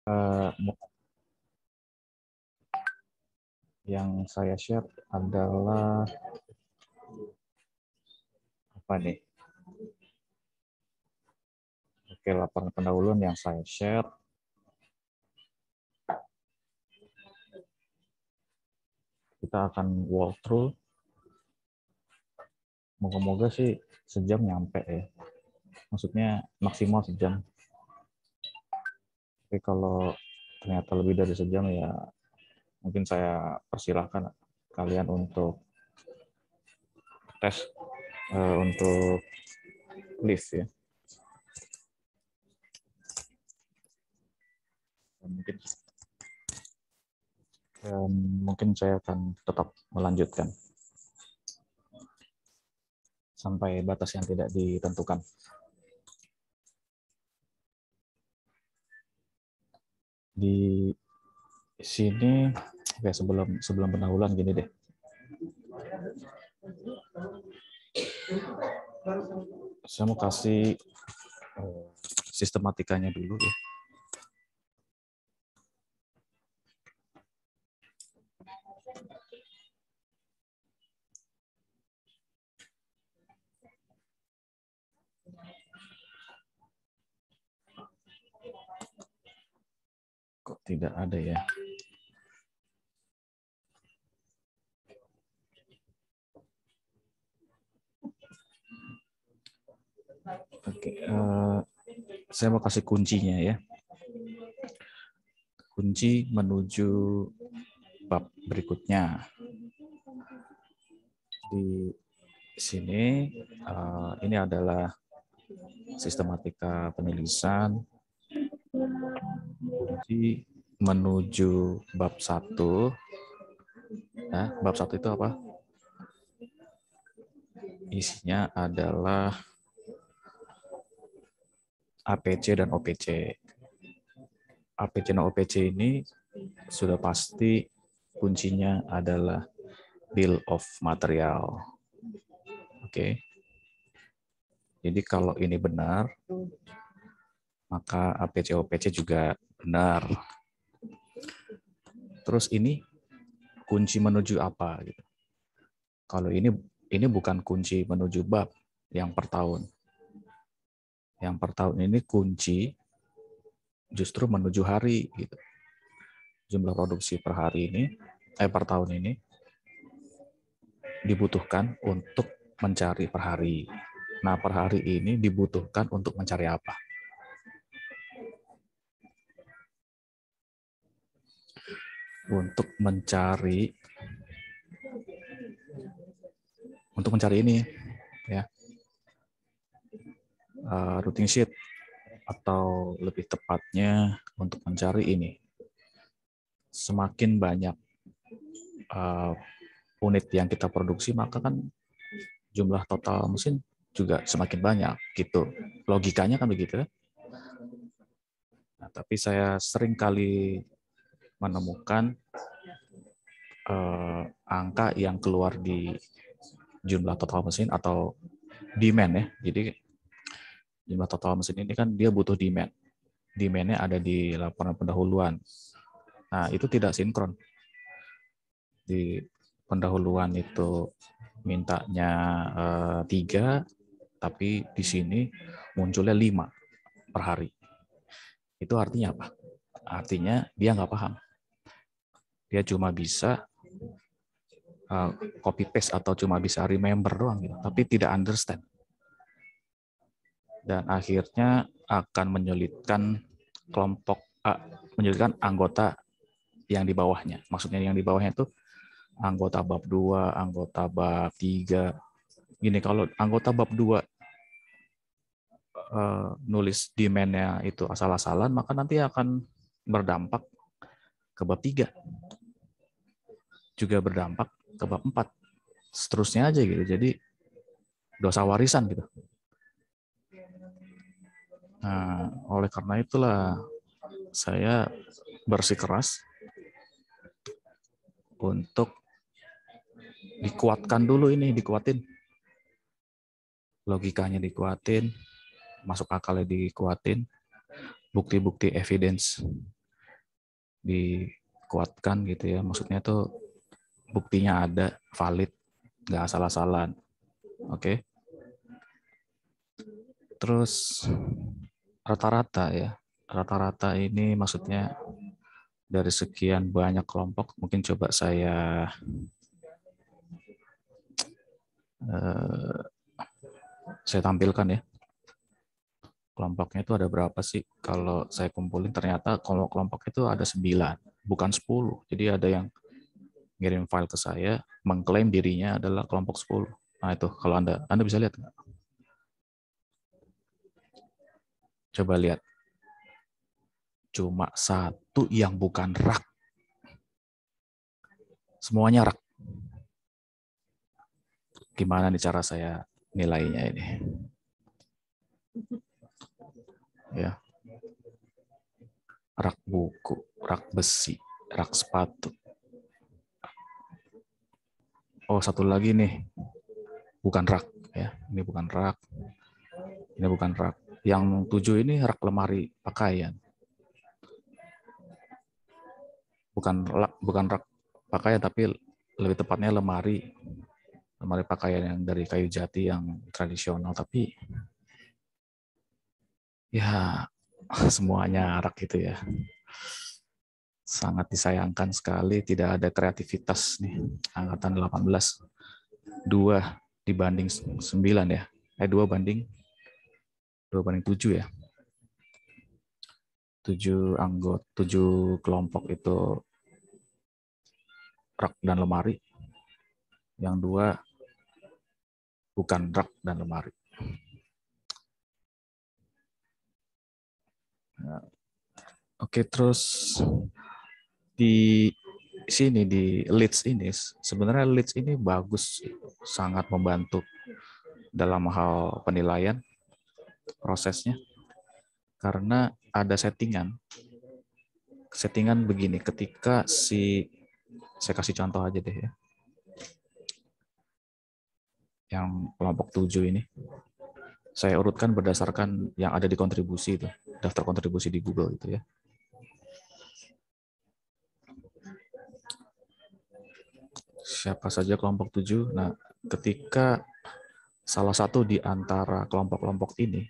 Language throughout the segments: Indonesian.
Eh, yang saya share adalah apa nih? Oke, laporan pendahuluan yang saya share. Kita akan walk through. Moga-moga sih sejam nyampe ya. Maksudnya maksimal sejam. Tapi kalau ternyata lebih dari sejam ya mungkin saya persilahkan kalian untuk tes untuk list ya. Mungkin saya akan tetap melanjutkan sampai batas yang tidak ditentukan. Di sini ya sebelum pendahuluan gini deh. Saya mau kasih sistematikanya dulu ya. Kok tidak ada ya? Oke, saya mau kasih kuncinya ya. Kunci menuju bab berikutnya. Di sini ini adalah sistematika penulisan. Kunci menuju bab 1. Nah, bab 1 itu apa? Isinya adalah APC dan OPC. APC dan OPC ini sudah pasti kuncinya adalah bill of material. Oke. Jadi kalau ini benar, maka APC OPC juga benar. Terus ini kunci menuju apa gitu. Kalau ini bukan kunci menuju bab yang per tahun. Yang per tahun ini kunci justru menuju hari gitu. Jumlah produksi per hari ini per tahun ini dibutuhkan untuk mencari per hari. Nah, per hari ini dibutuhkan untuk mencari apa? Untuk mencari ini ya. Routing sheet atau lebih tepatnya untuk mencari ini. Semakin banyak unit yang kita produksi, maka kan jumlah total mesin juga semakin banyak gitu. Logikanya kan begitu ya. Nah, tapi saya sering kali menemukan angka yang keluar di jumlah total mesin atau demand ya. Jadi jumlah total mesin ini kan dia butuh demand. Demand-nya ada di laporan pendahuluan. Nah, itu tidak sinkron. Di pendahuluan itu mintanya 3, tapi di sini munculnya 5 per hari. Itu artinya apa? Artinya dia nggak paham. Dia cuma bisa copy paste atau cuma bisa remember doang gitu, tapi tidak understand. Dan akhirnya akan menyulitkan menyulitkan anggota yang di bawahnya. Maksudnya yang di bawahnya itu anggota bab 2, anggota bab 3. Gini, kalau anggota bab 2 nulis demand-nya itu asal-asalan, maka nanti akan berdampak ke bab 3. Juga berdampak ke bab 4. Seterusnya aja gitu. Jadi dosa warisan gitu. Nah, oleh karena itulah saya bersikeras untuk dikuatkan dulu ini, dikuatin. Logikanya dikuatin, masuk akalnya dikuatin, bukti-bukti evidence dikuatkan gitu ya. Maksudnya tuh buktinya ada, valid, nggak asal-asalan. Oke. Terus rata-rata ya. Rata-rata ini maksudnya dari sekian banyak kelompok, mungkin coba saya tampilkan ya. Kelompoknya itu ada berapa sih? Kalau saya kumpulin ternyata kalau kelompok itu ada 9, bukan 10. Jadi ada yang ngirim file ke saya, mengklaim dirinya adalah kelompok 10. Nah itu, kalau Anda bisa lihat nggak? Coba lihat. Cuma satu yang bukan rak. Semuanya rak. Gimana nih cara saya nilainya ini? Ya, rak buku, rak besi, rak sepatu. Oh, satu lagi nih, bukan rak ya. Ini bukan rak. Ini bukan rak. Yang 7 ini rak lemari pakaian. Bukan rak pakaian, tapi lebih tepatnya lemari pakaian yang dari kayu jati yang tradisional. Tapi ya semuanya rak gitu ya. Sangat disayangkan sekali tidak ada kreativitas nih. Angkatan 18. 2 dibanding 9 ya. 2 banding 7 ya. 7 kelompok itu rak dan lemari. Yang 2 bukan rak dan lemari. Oke, terus di sini di Leeds ini sebenarnya Leeds ini bagus, sangat membantu dalam hal penilaian prosesnya karena ada settingan begini. Ketika saya kasih contoh aja deh ya, yang kelompok 7 ini saya urutkan berdasarkan yang ada di kontribusi itu, daftar kontribusi di Google itu ya. Siapa saja kelompok 7. Nah, ketika salah satu di antara kelompok-kelompok ini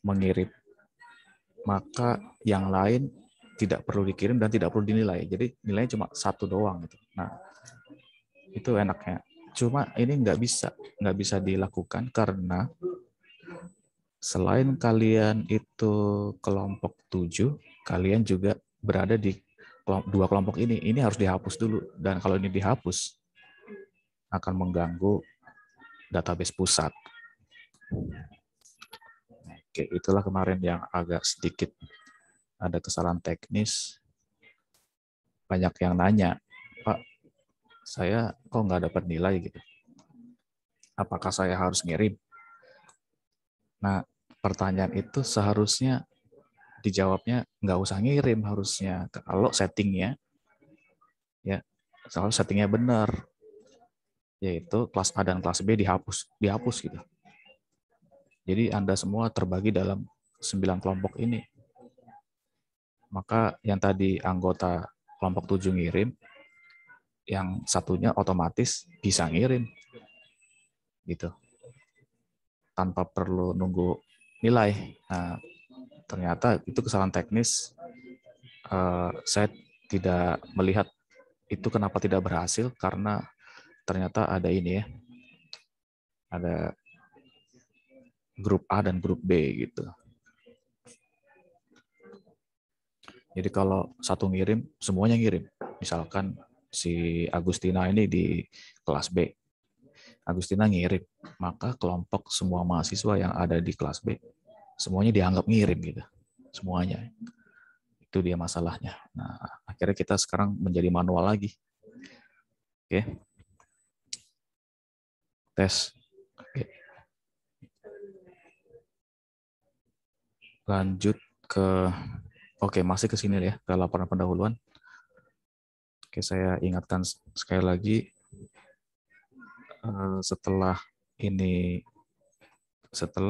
mengirim, maka yang lain tidak perlu dikirim dan tidak perlu dinilai. Jadi nilainya cuma 1 doang gitu. Nah, itu enaknya. Cuma ini nggak bisa dilakukan karena selain kalian itu kelompok 7, kalian juga berada di 2 kelompok ini. Ini harus dihapus dulu. Dan kalau ini dihapus, akan mengganggu database pusat. Oke, itulah kemarin yang agak sedikit ada kesalahan teknis. Banyak yang nanya, Pak, saya kok nggak dapat nilai gitu. Apakah saya harus ngirim? Nah, pertanyaan itu seharusnya dijawabnya nggak usah ngirim harusnya. Kalau settingnya, ya, kalau settingnya benar, yaitu kelas A dan kelas B dihapus gitu. Jadi Anda semua terbagi dalam 9 kelompok ini. Maka yang tadi anggota kelompok 7 ngirim, yang satunya otomatis bisa ngirim gitu tanpa perlu nunggu nilai. Nah, ternyata itu kesalahan teknis. Saya tidak melihat itu kenapa tidak berhasil karena ternyata ada ini ya, ada grup A dan grup B gitu. Jadi kalau satu ngirim, semuanya ngirim. Misalkan si Agustina ini di kelas B, Agustina ngirim, maka kelompok semua mahasiswa yang ada di kelas B semuanya dianggap ngirim gitu, semuanya. Itu dia masalahnya. Nah, akhirnya kita sekarang menjadi manual lagi. Oke. Tes. Oke. Lanjut ke masih ke sini ya, ke laporan pendahuluan. Oke, saya ingatkan sekali lagi, setelah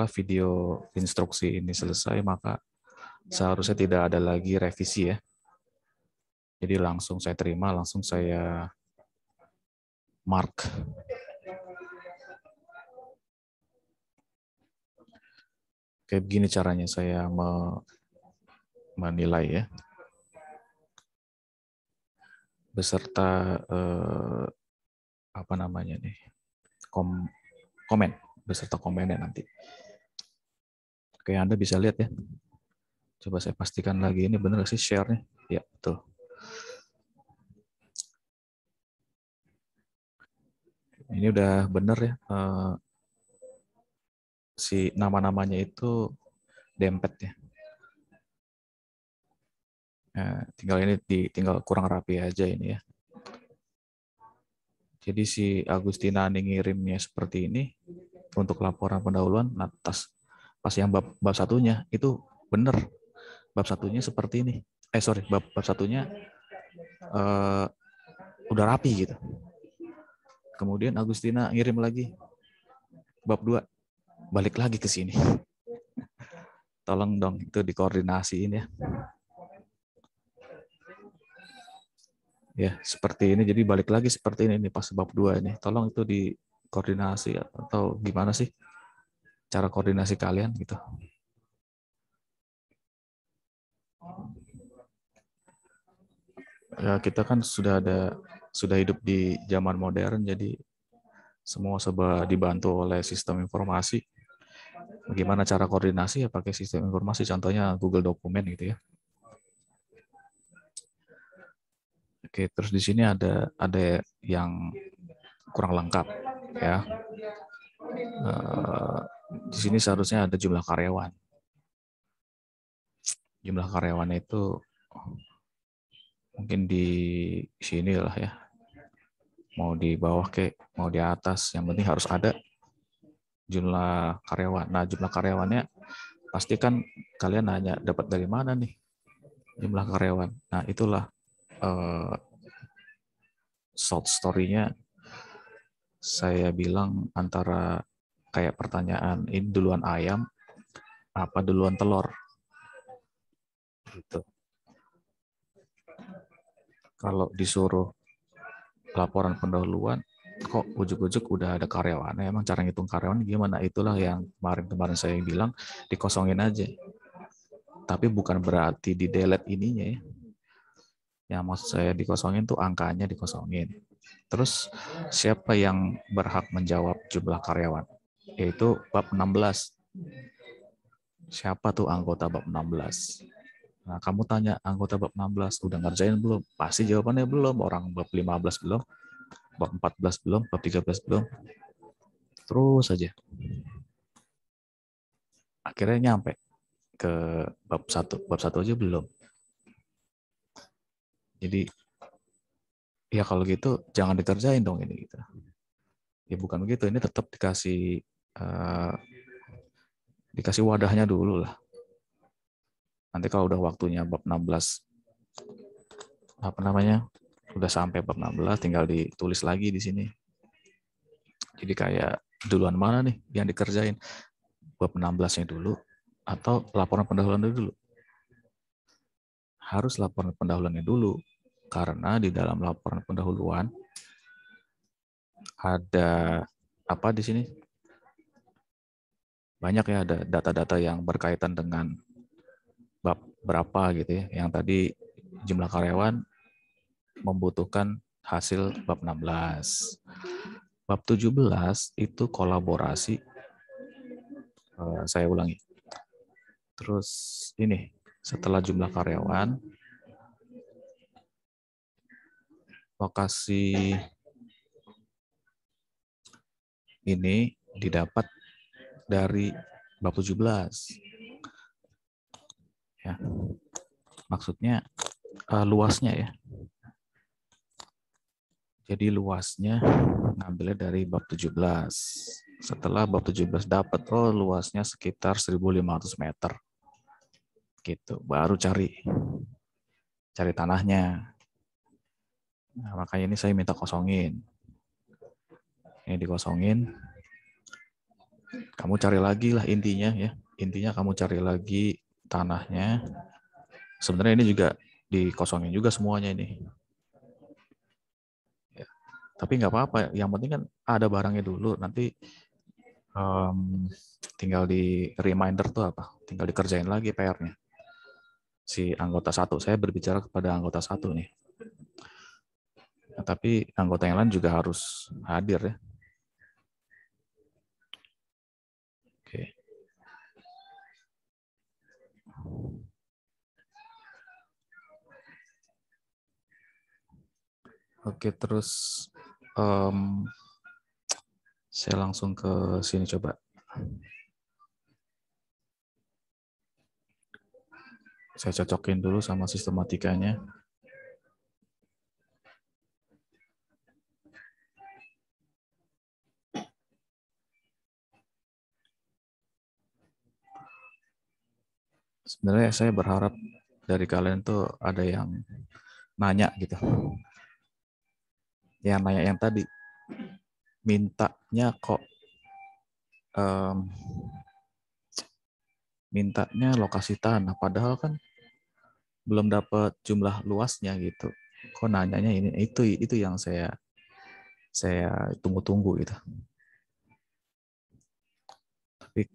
video instruksi ini selesai, maka seharusnya tidak ada lagi revisi ya. Jadi langsung saya terima, langsung saya mark. Kayak begini caranya saya menilai ya. Beserta apa namanya nih? Komen, beserta komennya nanti. Oke, Anda bisa lihat ya. Coba saya pastikan lagi, ini benar sih share-nya? Ya, betul. Ini udah benar ya. Si nama-namanya itu dempet ya. Tinggal ini tinggal kurang rapi aja ini ya. Jadi si Agustina ngirimnya seperti ini untuk laporan pendahuluan. Nah, pas yang bab satunya itu benar. Bab satunya seperti ini. Bab satunya udah rapi gitu. Kemudian Agustina ngirim lagi bab 2, balik lagi ke sini. Tolong dong itu dikoordinasiin ya. Ya, seperti ini. Jadi balik lagi seperti ini nih pas bab 2 ini. Tolong itu dikoordinasi atau gimana sih cara koordinasi kalian gitu. Ya, kita kan sudah hidup di zaman modern, jadi semua serba dibantu oleh sistem informasi. Bagaimana cara koordinasi ya pakai sistem informasi, contohnya Google Dokumen gitu ya. Oke, terus di sini ada yang kurang lengkap ya. Di sini seharusnya ada jumlah karyawan. Jumlah karyawan itu mungkin di sini lah ya. Mau di bawah mau di atas, yang penting harus ada jumlah karyawan. Nah, jumlah karyawannya pasti kan kalian nanya dapat dari mana nih jumlah karyawan. Nah, itulah short story-nya saya bilang antara kayak pertanyaan, ini duluan ayam apa duluan telur? Gitu. Kalau disuruh laporan pendahuluan, kok ujuk-ujuk udah ada karyawan? Emang cara ngitung karyawan gimana? Itulah yang kemarin saya bilang dikosongin aja. Tapi bukan berarti di delete ininya ya. Yang maksud saya dikosongin tuh angkanya dikosongin. Terus siapa yang berhak menjawab jumlah karyawan? Yaitu bab 16. Siapa tuh anggota bab 16? Nah, kamu tanya anggota bab 16 udah ngerjain belum? Pasti jawabannya belum. Orang bab 15 belum, bab 14 belum, bab 13 belum. Terus saja. Akhirnya nyampe ke bab 1. Bab 1 aja belum. Jadi ya kalau gitu jangan dikerjain dong ini gitu. Ya bukan begitu, ini tetap dikasih wadahnya dulu lah. Nanti kalau udah waktunya bab 16 apa namanya? Udah sampai bab 16 tinggal ditulis lagi di sini. Jadi kayak duluan mana nih yang dikerjain? Bab 16-nya dulu atau laporan pendahuluannya dulu? Harus laporan pendahuluannya dulu karena di dalam laporan pendahuluan ada apa di sini? Banyak ya, ada data-data yang berkaitan dengan bab berapa gitu ya. Yang tadi jumlah karyawan membutuhkan hasil bab 16. Bab 17 itu kolaborasi. Saya ulangi. Terus ini, setelah jumlah karyawan, lokasi ini didapat dari bab 17. Ya. Maksudnya luasnya ya. Jadi luasnya ngambilnya dari bab 17. Setelah bab 17 dapat, luasnya sekitar 1.500 meter. Gitu. Baru cari tanahnya. Nah, makanya ini saya minta kosongin. Ini dikosongin. Kamu cari lagi lah intinya ya. Intinya kamu cari lagi tanahnya. Sebenarnya ini juga dikosongin juga semuanya ini. Ya. Tapi nggak apa-apa, yang penting kan ada barangnya dulu. Nanti tinggal di reminder tuh apa? Tinggal dikerjain lagi PR-nya. Si anggota satu, saya berbicara kepada anggota satu nih. Nah, tapi anggota yang lain juga harus hadir ya. Oke. Oke, terus saya langsung ke sini coba. Saya cocokin dulu sama sistematikanya. Sebenarnya saya berharap dari kalian tuh ada yang nanya gitu. Yang nanya yang tadi, mintanya kok mintanya lokasi tanah, padahal kan belum dapat jumlah luasnya gitu. Kok nanyanya ini itu yang saya tunggu-tunggu gitu. Tapi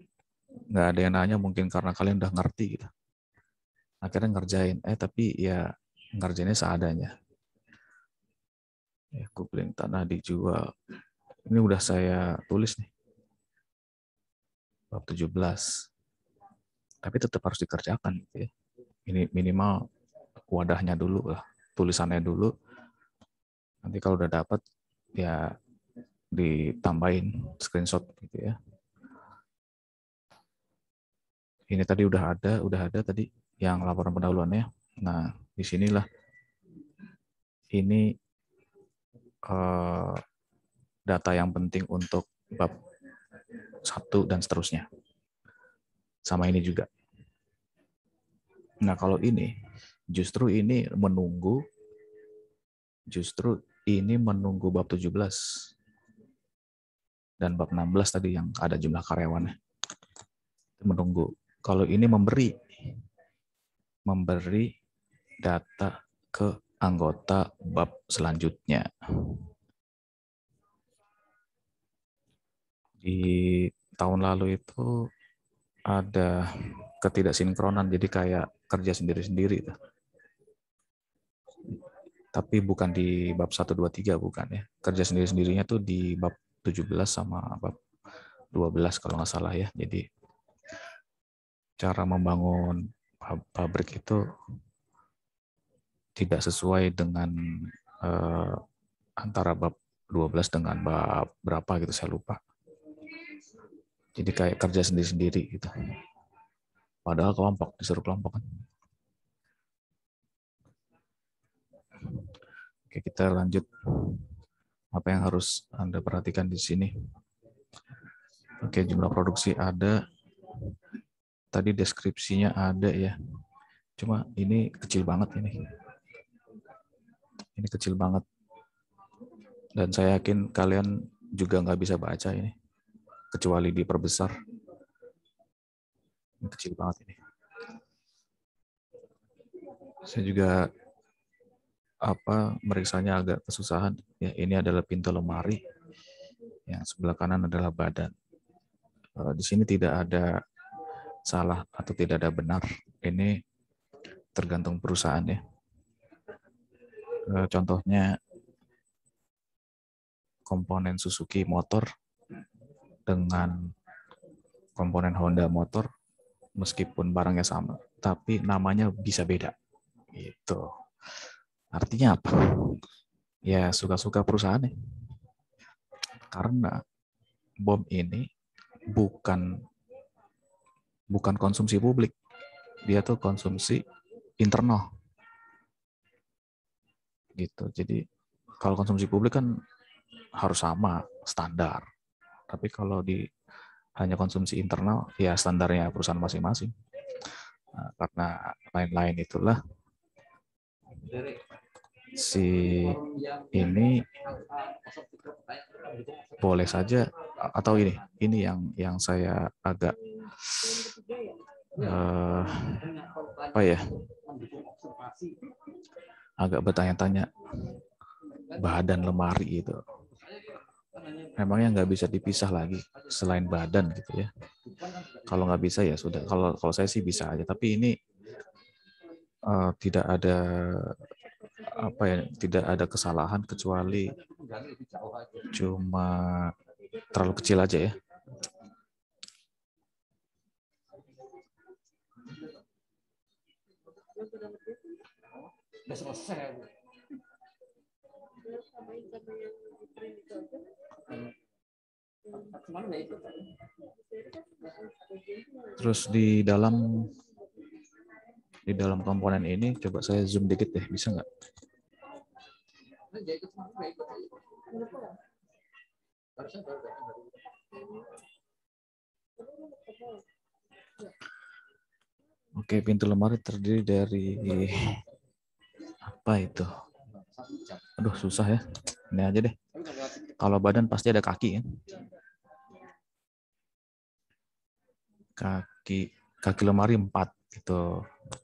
nggak ada yang nanya mungkin karena kalian udah ngerti gitu. Akhirnya ngerjain, tapi ya ngerjainnya seadanya. Ya, kupling tanah dijual. Ini udah saya tulis nih. Bab 17. Tapi tetap harus dikerjakan gitu ya. Ini minimal wadahnya dulu lah, tulisannya dulu. Nanti kalau udah dapat ya ditambahin screenshot gitu ya. Ini tadi udah ada tadi yang laporan pendahuluannya. Nah, disinilah ini data yang penting untuk bab 1 dan seterusnya. Sama ini juga. Nah, kalau ini justru ini menunggu bab 17 dan bab 16 tadi yang ada jumlah karyawannya. Menunggu. Kalau ini memberi data ke anggota bab selanjutnya. Di tahun lalu itu ada ketidaksinkronan, jadi kayak kerja sendiri-sendiri. Tapi bukan di bab 1, 2, 3, bukan ya. Kerja sendiri-sendirinya tuh di bab 17 sama bab 12 kalau nggak salah ya. Jadi cara membangun pabrik itu tidak sesuai dengan antara bab 12 dengan bab berapa gitu, saya lupa. Jadi kayak kerja sendiri-sendiri gitu. Padahal disuruh kelompok kan. Oke, kita lanjut. Apa yang harus Anda perhatikan di sini? Oke, jumlah produksi ada. Tadi deskripsinya ada ya. Cuma ini kecil banget ini. Ini kecil banget. Dan saya yakin kalian juga nggak bisa baca ini. Kecuali diperbesar. Ini kecil banget ini. Saya juga meriksanya agak kesusahan. Ya, ini adalah pintu lemari. Yang sebelah kanan adalah badan. Di sini tidak ada salah atau tidak ada benar. Ini tergantung perusahaan ya. Contohnya komponen Suzuki motor dengan komponen Honda motor, meskipun barangnya sama, tapi namanya bisa beda. Gitu. Artinya apa? Ya suka-suka perusahaannya. Karena bom ini bukan konsumsi publik, dia tuh konsumsi internal. Gitu. Jadi kalau konsumsi publik kan harus sama standar. Tapi kalau hanya konsumsi internal, ya standarnya perusahaan masing-masing. Nah, karena lain-lain itulah si ini boleh saja, atau ini yang saya agak apa ya, agak bertanya-tanya badan lemari itu. Memangnya nggak bisa dipisah lagi selain badan gitu ya? Kalau nggak bisa ya sudah. Kalau saya sih bisa aja. Tapi ini tidak ada apa ya, tidak ada kesalahan kecuali cuma terlalu kecil aja ya. Udah selesai. Terus di dalam komponen ini coba saya zoom dikit deh, bisa nggak? Oke, pintu lemari terdiri dari apa itu? Aduh, susah ya. Ini aja deh. Kalau badan pasti ada kaki ya. Kaki lemari 4 itu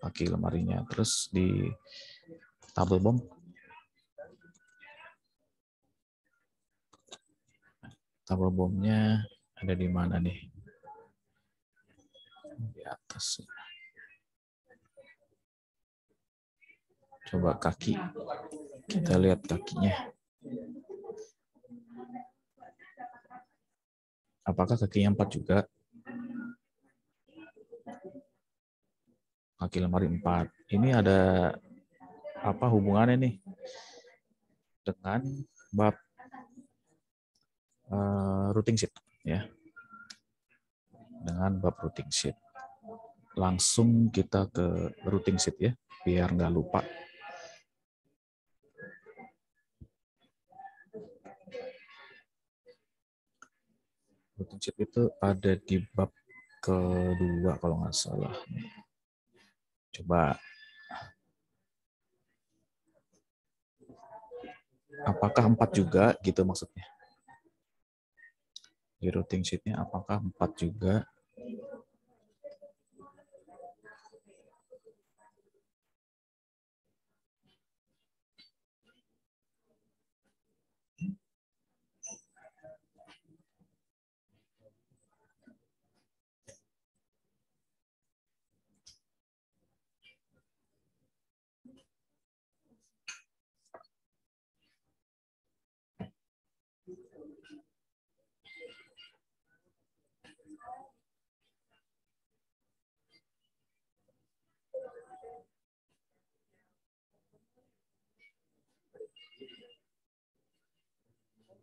kaki lemarinya. Terus di tabel bomnya ada di mana nih? Di atas. Coba kaki. Kita lihat kakinya. Apakah kakinya 4 juga? Kaki lemari 4. Ini ada apa hubungannya nih dengan bab routing sheet ya? Dengan bab routing sheet. Langsung kita ke routing sheet ya, biar nggak lupa. Routing sheet itu ada di bab kedua kalau nggak salah. Coba. Apakah 4 juga gitu maksudnya? Di routing sheet-nya apakah 4 juga?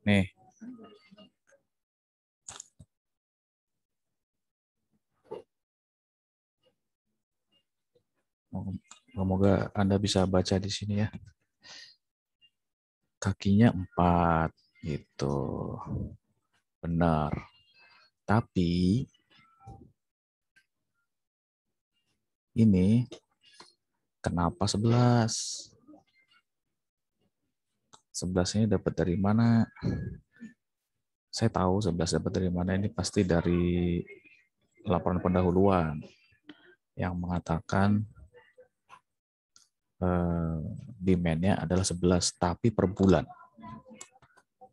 Nih. Semoga Anda bisa baca di sini ya. Kakinya 4 gitu. Benar. Tapi ini kenapa 11? 11 ini dapat dari mana? Saya tahu 11 dapat dari mana, ini pasti dari laporan pendahuluan yang mengatakan demand-nya adalah 11 tapi per bulan.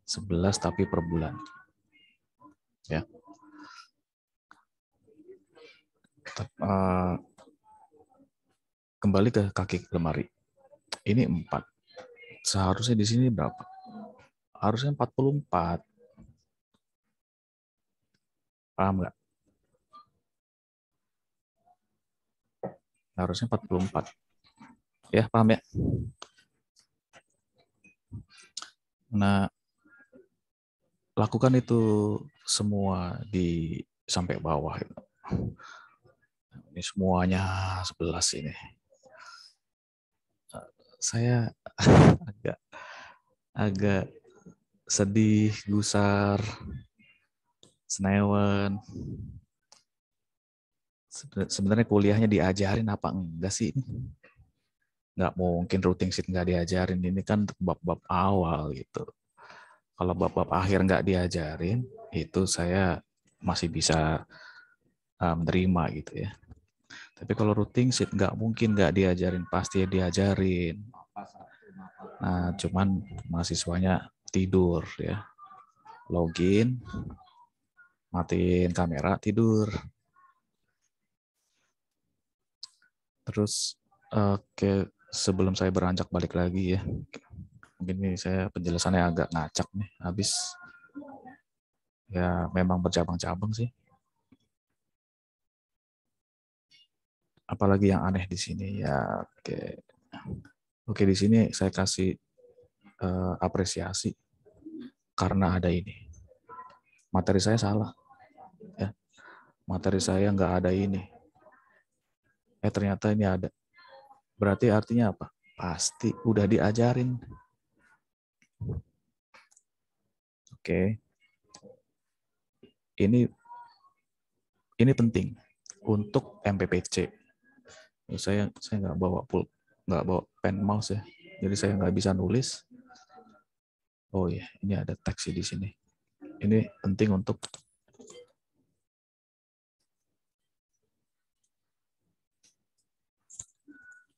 11 tapi per bulan. Ya. Kembali ke kaki lemari. Ini 4. Seharusnya di sini berapa? Harusnya 44. Paham nggak? Harusnya 44. Ya, paham ya? Nah, lakukan itu semua di sampai bawah. Ini semuanya 11 ini. Saya agak sedih, gusar, senewan. Sebenarnya kuliahnya diajarin apa enggak sih? Nggak mungkin routing sheet nggak diajarin. Ini kan bab-bab awal gitu. Kalau bab-bab akhir nggak diajarin, itu saya masih bisa menerima gitu ya. Tapi kalau routing sheet nggak mungkin nggak diajarin, pasti diajarin. Nah, cuman mahasiswanya tidur ya. Login, matiin kamera, tidur. Terus oke, sebelum saya beranjak balik lagi ya. Mungkin ini saya penjelasannya agak ngacak nih. Habis ya memang bercabang-cabang sih. Apalagi yang aneh di sini ya. Oke. Oke, di sini saya kasih apresiasi karena ada ini. Materi saya salah. Ya. Materi saya nggak ada ini. Ternyata ini ada. Berarti artinya apa? Pasti udah diajarin. Oke. Ini penting untuk MPPC. Saya nggak bawa pen mouse ya. Jadi saya nggak bisa nulis. Oh iya, ini ada teks di sini. Ini penting untuk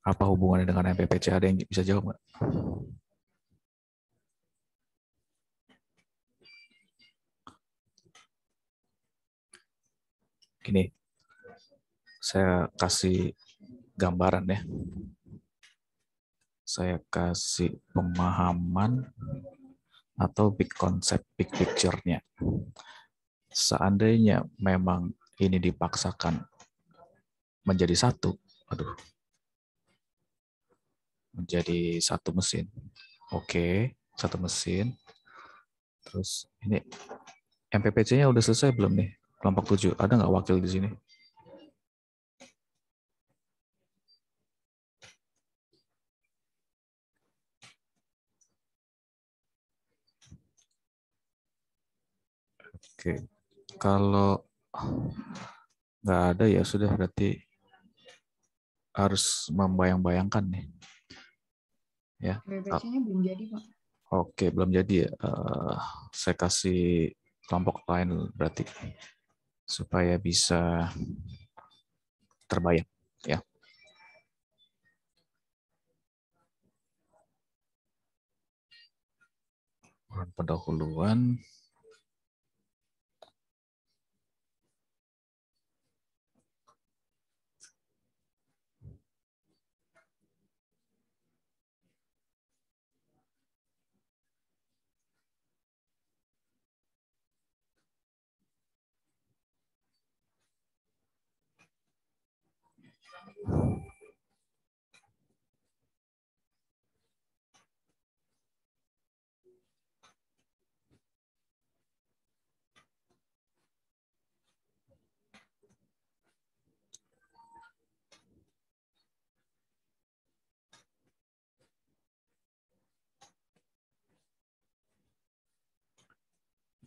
apa hubungannya dengan MPPC? Ada yang bisa jawab nggak? Gini, saya kasih gambaran ya. Saya kasih pemahaman atau big concept, big picture-nya. Seandainya memang ini dipaksakan menjadi satu, menjadi satu mesin. Oke, satu mesin. Terus ini MPPC-nya udah selesai belum nih? Kelompok 7. Ada nggak wakil di sini? Oke. Kalau nggak ada ya sudah berarti harus membayang-bayangkan nih. Ya. MPPC-nya belum jadi, Pak. Oke, belum jadi ya. Saya kasih kelompok lain berarti supaya bisa terbayang ya. Pendahuluan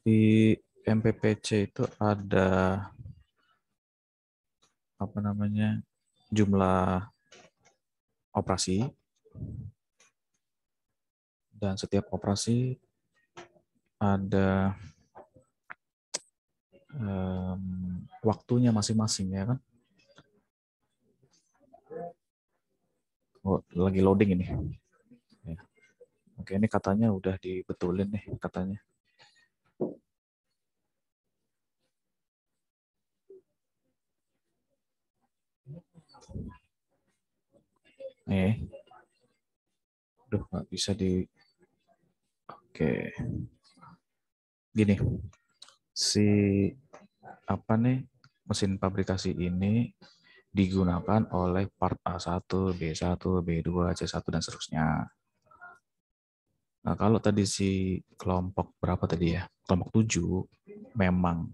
di MPPC itu ada apa namanya jumlah operasi dan setiap operasi ada waktunya masing-masing ya kan. Oh, lagi loading ini. Ya. Oke, ini katanya udah dibetulin nih katanya. Nih, udah nggak bisa di. Oke, gini, si apa nih mesin pabrikasi ini digunakan oleh part A1, B1, B2, C1 dan seterusnya. Nah, kalau tadi si kelompok berapa tadi ya? Kelompok 7 memang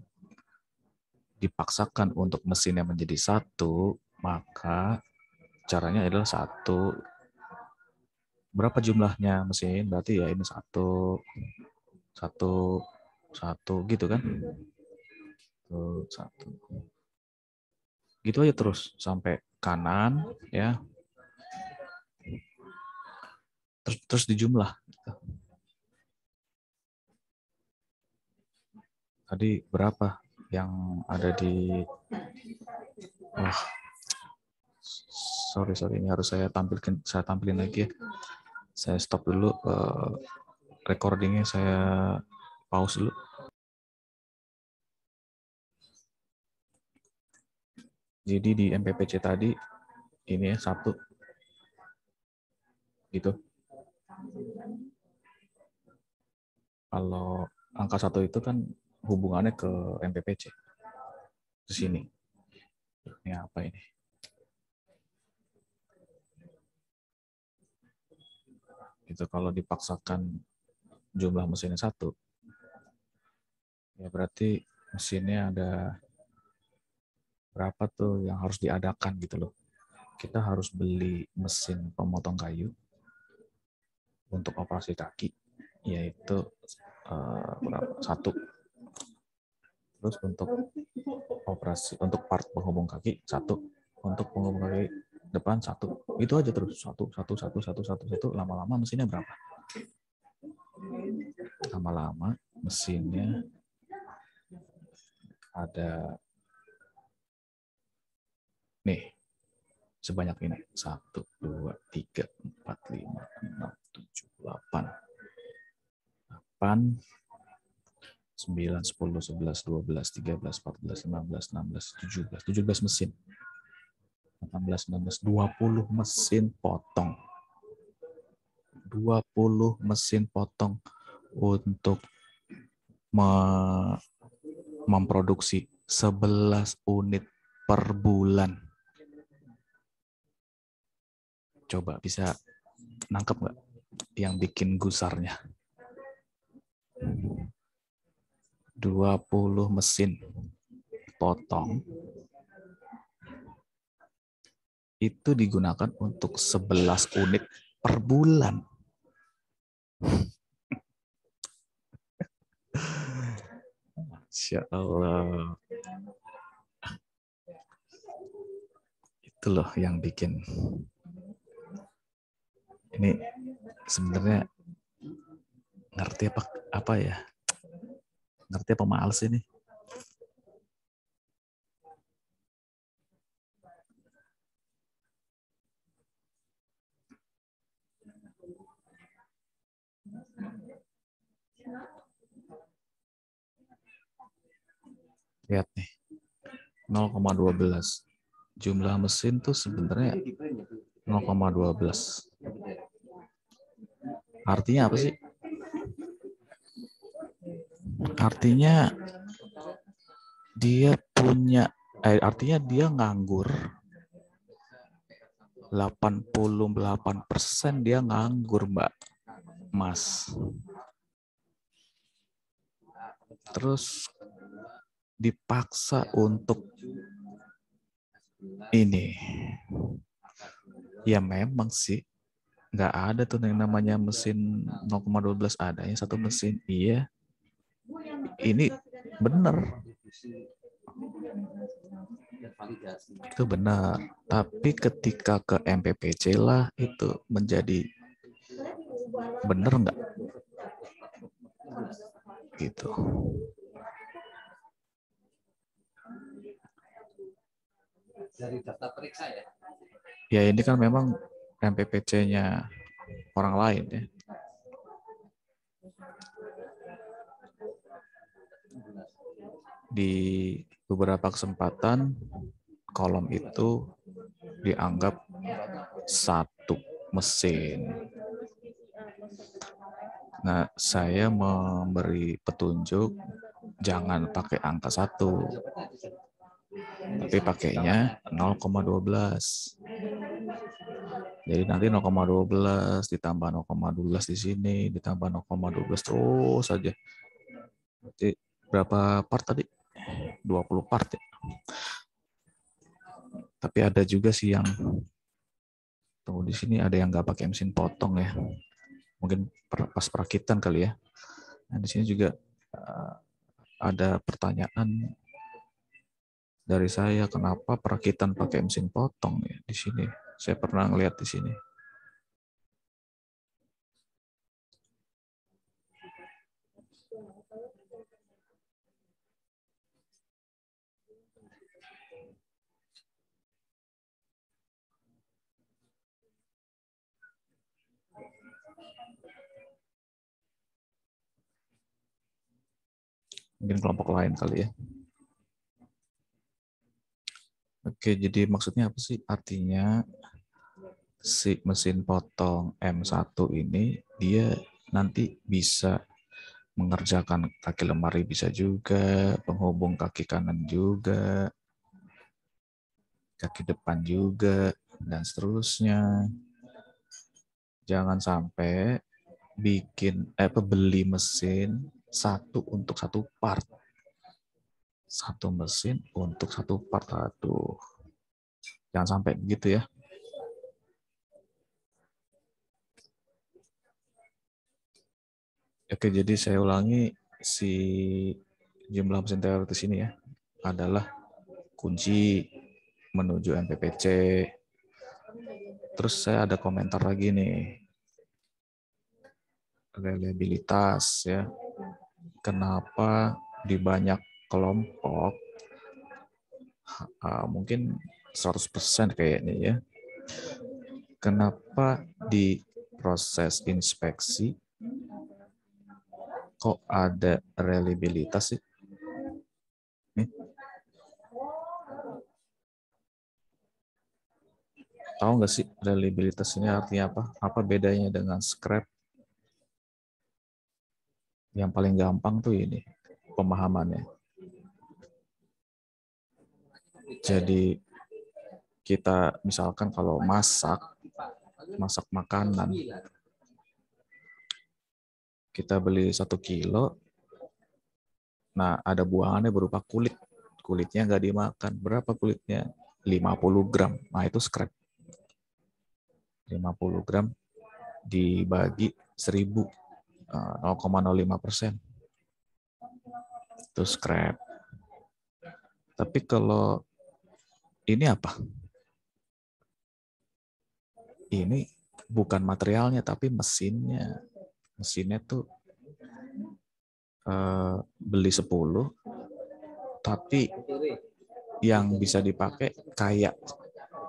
dipaksakan untuk mesinnya menjadi satu, maka caranya adalah satu. Berapa jumlahnya mesin? Berarti ya ini satu, satu, satu gitu kan? Satu, satu. Gitu aja terus sampai kanan ya. Terus dijumlah. Tadi berapa yang ada di sorry, ini harus saya tampilin lagi ya. Saya stop dulu recordingnya, saya pause dulu. Jadi di MPPC tadi ini ya 1 gitu. Kalau angka 1 itu kan hubungannya ke MPPC. Di sini. Ini apa ini? Itu kalau dipaksakan jumlah mesinnya 1, ya berarti mesinnya ada berapa tuh yang harus diadakan gitu loh. Kita harus beli mesin pemotong kayu untuk operasi kaki, yaitu berapa? 1. Terus untuk part penghubung kaki 1, untuk penghubung kaki depan 1. Itu aja terus 1. Lama-lama mesinnya berapa? Lama-lama mesinnya ada nih sebanyak ini 1, 2, 3, 4, 5, 6, 7, 8, 9, 10, 11, 12, 13, 14, 15, 16, 17 mesin. 18, 19, 20 mesin potong. 20 mesin potong untuk memproduksi 11 unit per bulan. Coba bisa nangkep nggak yang bikin gusarnya? 20 mesin potong itu digunakan untuk 11 unit per bulan. Masya Allah. Itu loh yang bikin. Ini sebenarnya ngerti apa ya? Ngerti apa males ini? Lihat nih, 0,12. Jumlah mesin tuh sebenarnya 0,12. Artinya apa sih? Artinya dia nganggur 88% dia nganggur, Mbak Mas. Terus dipaksa untuk ini. Ya memang sih nggak ada tuh yang namanya mesin 0,12, adanya 1 mesin. Iya. Ini benar. Itu benar. Tapi ketika ke MPPC lah itu menjadi benar nggak? Gitu. Dari daftar periksa ya? Ya ini kan memang MPPC-nya orang lain ya. Di beberapa kesempatan kolom itu dianggap 1 mesin. Nah, saya memberi petunjuk jangan pakai angka 1, tapi pakainya 0,12. Jadi nanti 0,12 ditambah 0,12 di sini, ditambah 0,12 terus saja. Berarti berapa part tadi? 20 part ya. Tapi ada juga sih yang tunggu di sini ada yang nggak pakai mesin potong ya. Mungkin pas perakitan kali ya. Nah, di sini juga ada pertanyaan dari saya, kenapa perakitan pakai mesin potong ya di sini. Saya pernah ngeliat di sini. Mungkin kelompok lain kali ya. Oke, jadi maksudnya apa sih? Artinya si mesin potong M1 ini dia nanti bisa mengerjakan kaki lemari bisa juga, penghubung kaki kanan juga, kaki depan juga, dan seterusnya. Jangan sampai beli mesin satu untuk satu part. Satu mesin untuk satu part. Aduh, jangan sampai begitu ya. Oke, jadi saya ulangi, si jumlah mesin teoritis ini ya adalah kunci menuju MPPC. Terus saya ada komentar lagi nih, reliabilitas ya. Kenapa di banyak kelompok mungkin 100% kayaknya ya. Kenapa di proses inspeksi kok ada reliabilitas sih? Nih, tahu nggak sih reliabilitas ini artinya apa? Apa bedanya dengan scrap? Yang paling gampang tuh ini pemahamannya. Jadi kita misalkan kalau masak makanan, kita beli 1 kilo, nah ada buangannya berupa kulit. Kulitnya nggak dimakan. Berapa kulitnya? 50 gram. Nah itu scrap. 50 gram dibagi 1000, 0,05%. Itu scrap. Tapi kalau ini apa? Ini bukan materialnya, tapi mesinnya. Mesinnya tuh beli 10, tapi yang bisa dipakai kayak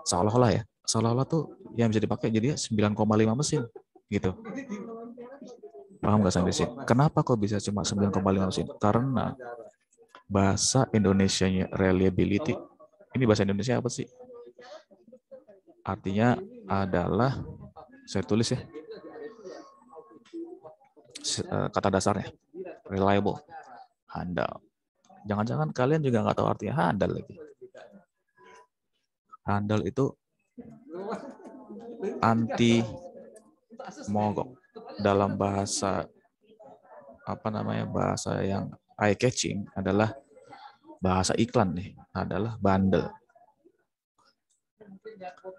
seolah-olah ya. Seolah-olah tuh yang bisa dipakai jadi 9,5 mesin gitu. Paham nggak sampai sini? Kenapa kok bisa cuma 9,5 mesin? Karena bahasa Indonesianya reliability, ini bahasa Indonesia apa sih? Artinya adalah, saya tulis ya, kata dasarnya, reliable, handal. Jangan-jangan kalian juga nggak tahu artinya handal lagi. Handal itu anti mogok. Dalam bahasa bahasa yang eye catching adalah bahasa iklan nih, adalah bandel.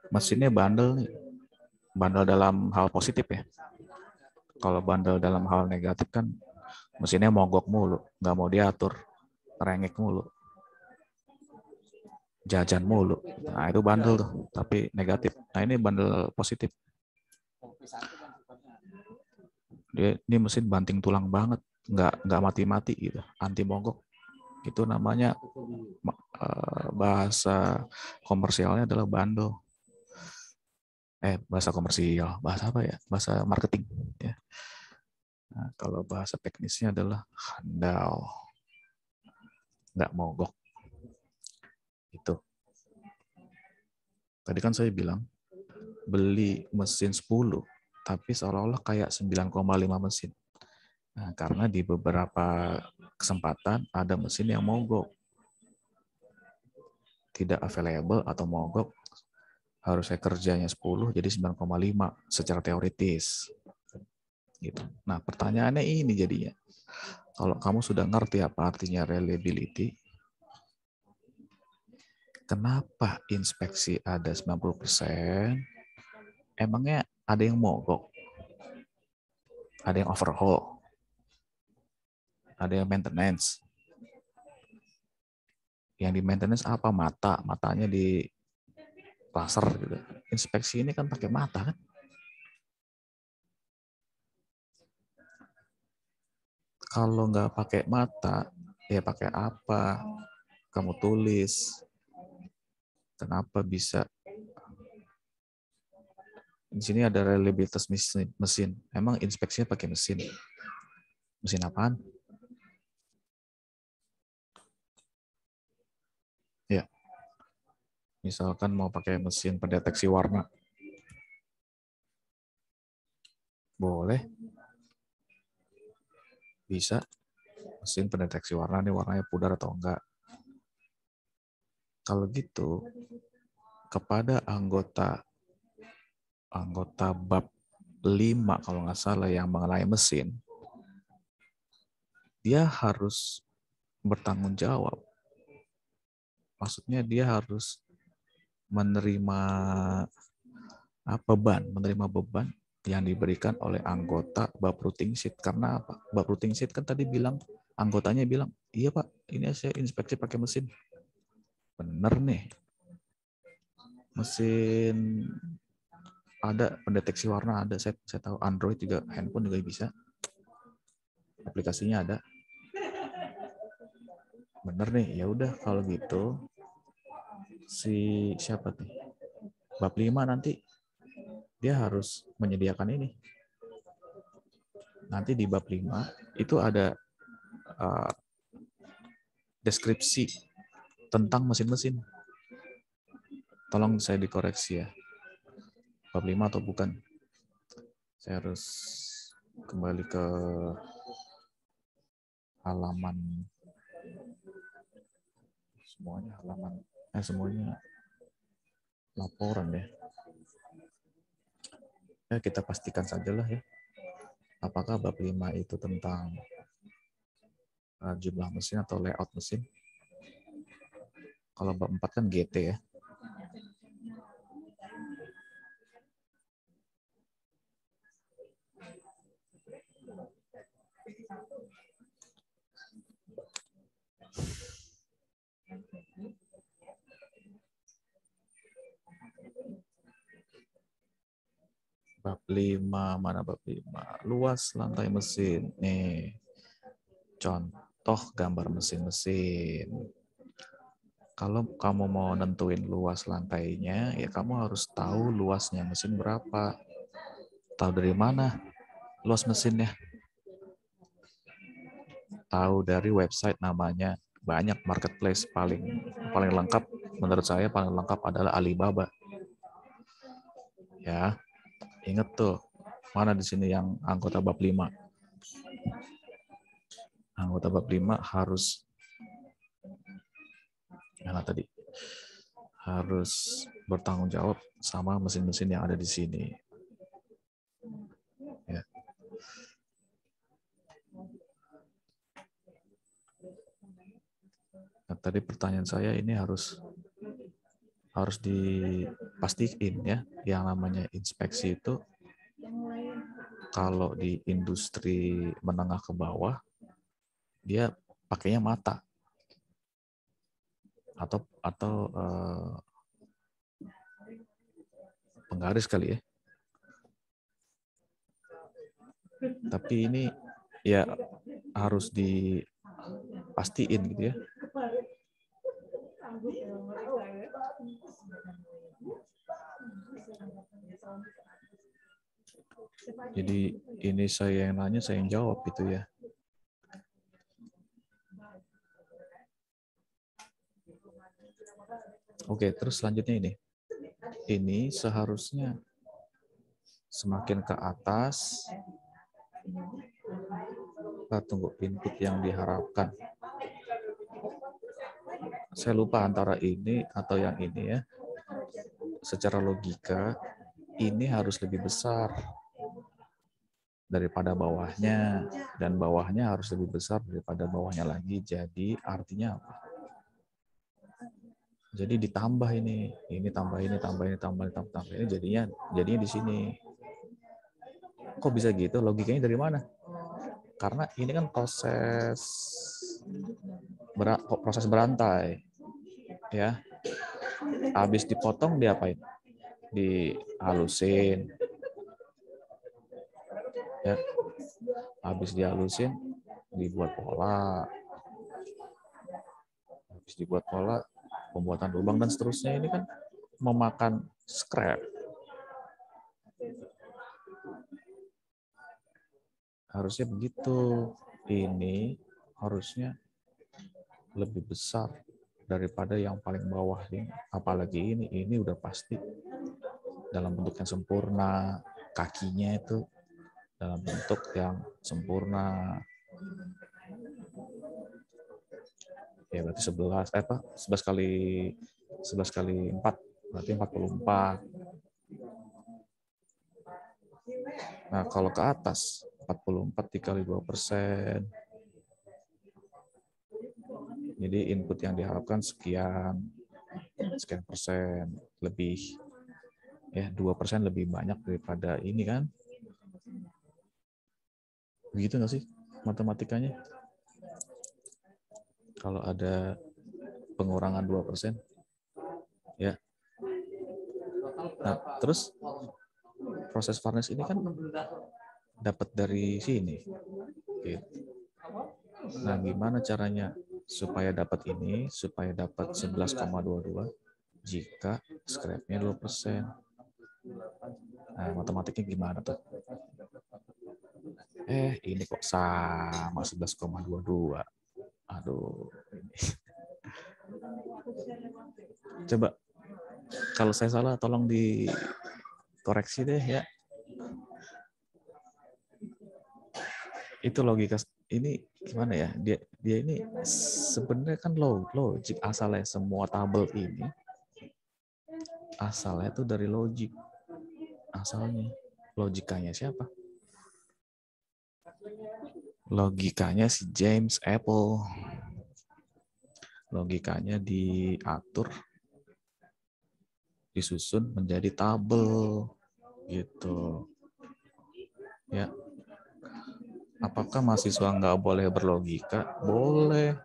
Mesinnya bandel nih. Bandel dalam hal positif ya. Kalau bandel dalam hal negatif kan mesinnya mogok mulu, nggak mau diatur, rengek mulu, jajan mulu. Nah itu bandel tuh, tapi negatif. Nah ini bandel positif. Ini mesin banting tulang banget, nggak mati-mati gitu, anti mogok. Itu namanya bahasa komersialnya adalah bandel. Bahasa komersial, bahasa apa ya? Bahasa marketing. Ya. Nah, kalau bahasa teknisnya adalah handal, nggak mogok. Itu. Tadi kan saya bilang beli mesin 10, tapi seolah-olah kayak 9,5 mesin. Nah, karena di beberapa kesempatan ada mesin yang mogok, tidak available atau mogok, harusnya kerjanya 10 jadi 9,5 secara teoritis. Gitu. Nah, pertanyaannya ini jadinya. Kalau kamu sudah ngerti apa artinya reliability, kenapa inspeksi ada 90%? Emangnya ada yang mogok? Ada yang overhaul? Ada yang maintenance? Yang di maintenance apa? Matanya di laser gitu. Inspeksi ini kan pakai mata kan? Kalau nggak pakai mata, ya pakai apa? Kamu tulis. Kenapa bisa? Di sini ada reliabilitas mesin. Emang inspeksinya pakai mesin? Mesin apaan? Misalkan mau pakai mesin pendeteksi warna. Boleh. Bisa. Mesin pendeteksi warna, nih warnanya pudar atau enggak. Kalau gitu, kepada anggota bab 5 kalau nggak salah yang mengenai mesin, dia harus bertanggung jawab. Maksudnya dia harus menerima beban yang diberikan oleh anggota bab routing sheet. Karena apa? Bab routing sheet kan tadi bilang, anggotanya bilang, iya Pak, ini saya inspeksi pakai mesin. Bener nih. Mesin ada pendeteksi warna, ada, saya tahu Android juga, handphone juga bisa. Aplikasinya ada. Bener nih, ya udah kalau gitu si siapa nih? Bab 5 nanti dia harus menyediakan ini. Nanti di bab 5 itu ada deskripsi tentang mesin-mesin. Tolong saya dikoreksi ya. Bab 5 atau bukan. Saya harus kembali ke halaman semuanya laporan ya. Ya kita pastikan sajalah ya. Apakah bab 5 itu tentang jumlah mesin atau layout mesin? Kalau bab 4 kan GT ya. Bab 5, mana bab 5? Luas lantai mesin. Nih, contoh gambar mesin-mesin. Kalau kamu mau nentuin luas lantainya, ya kamu harus tahu luasnya mesin berapa. Tahu dari mana luas mesinnya? Tahu dari website namanya. Banyak marketplace paling lengkap, menurut saya paling lengkap adalah Alibaba. Ya, ingat tuh, mana di sini yang anggota bab 5? Anggota bab 5 harus harus bertanggung jawab sama mesin-mesin yang ada di sini. Ya. Nah, tadi pertanyaan saya ini harus dipastiin ya, yang namanya inspeksi itu kalau di industri menengah ke bawah dia pakainya mata atau penggaris kali ya. Tapi ini ya harus dipastiin gitu ya. Jadi ini saya yang nanya, saya yang jawab gitu ya. Oke, terus selanjutnya ini. Ini seharusnya semakin ke atas, kita tunggu input yang diharapkan. Saya lupa antara ini atau yang ini ya. Secara logika, ini harus lebih besar daripada bawahnya, dan bawahnya harus lebih besar daripada bawahnya lagi. Jadi artinya apa? Jadi ditambah ini tambah ini, jadinya di sini. Kok bisa gitu? Logikanya dari mana? Karena ini kan proses berantai, ya. Habis dipotong diapain? Dihalusin, ya. Habis dihalusin, dibuat pola. Habis dibuat pola, pembuatan lubang dan seterusnya. Ini kan memakan scrap. Harusnya begitu. Ini harusnya lebih besar daripada yang paling bawah ini. Apalagi ini udah pasti dalam bentuk yang sempurna, kakinya itu dalam bentuk yang sempurna. Ya berarti 11 kali 4 berarti 44. Nah, kalau ke atas 44 dikali 2%. Jadi input yang diharapkan sekian persen lebih, ya 2% lebih banyak daripada ini kan? Begitu nggak sih matematikanya? Kalau ada pengurangan 2%, ya. Nah, terus proses varnish ini kan dapat dari sini. Gitu. Nah, gimana caranya supaya dapat ini, supaya dapat 11,22 jika scrap-nya 2%? Nah, matematiknya gimana tuh? Ini kok sama 11,22. Aduh. Coba, kalau saya salah tolong dikoreksi deh ya. Itu logika ini gimana ya? Dia ini sebenarnya kan logik asalnya, semua tabel ini asalnya itu dari logik. Asalnya logikanya siapa? Logikanya si James Apple. Logikanya diatur, disusun menjadi tabel gitu. Ya. Apakah mahasiswa nggak boleh berlogika? Boleh.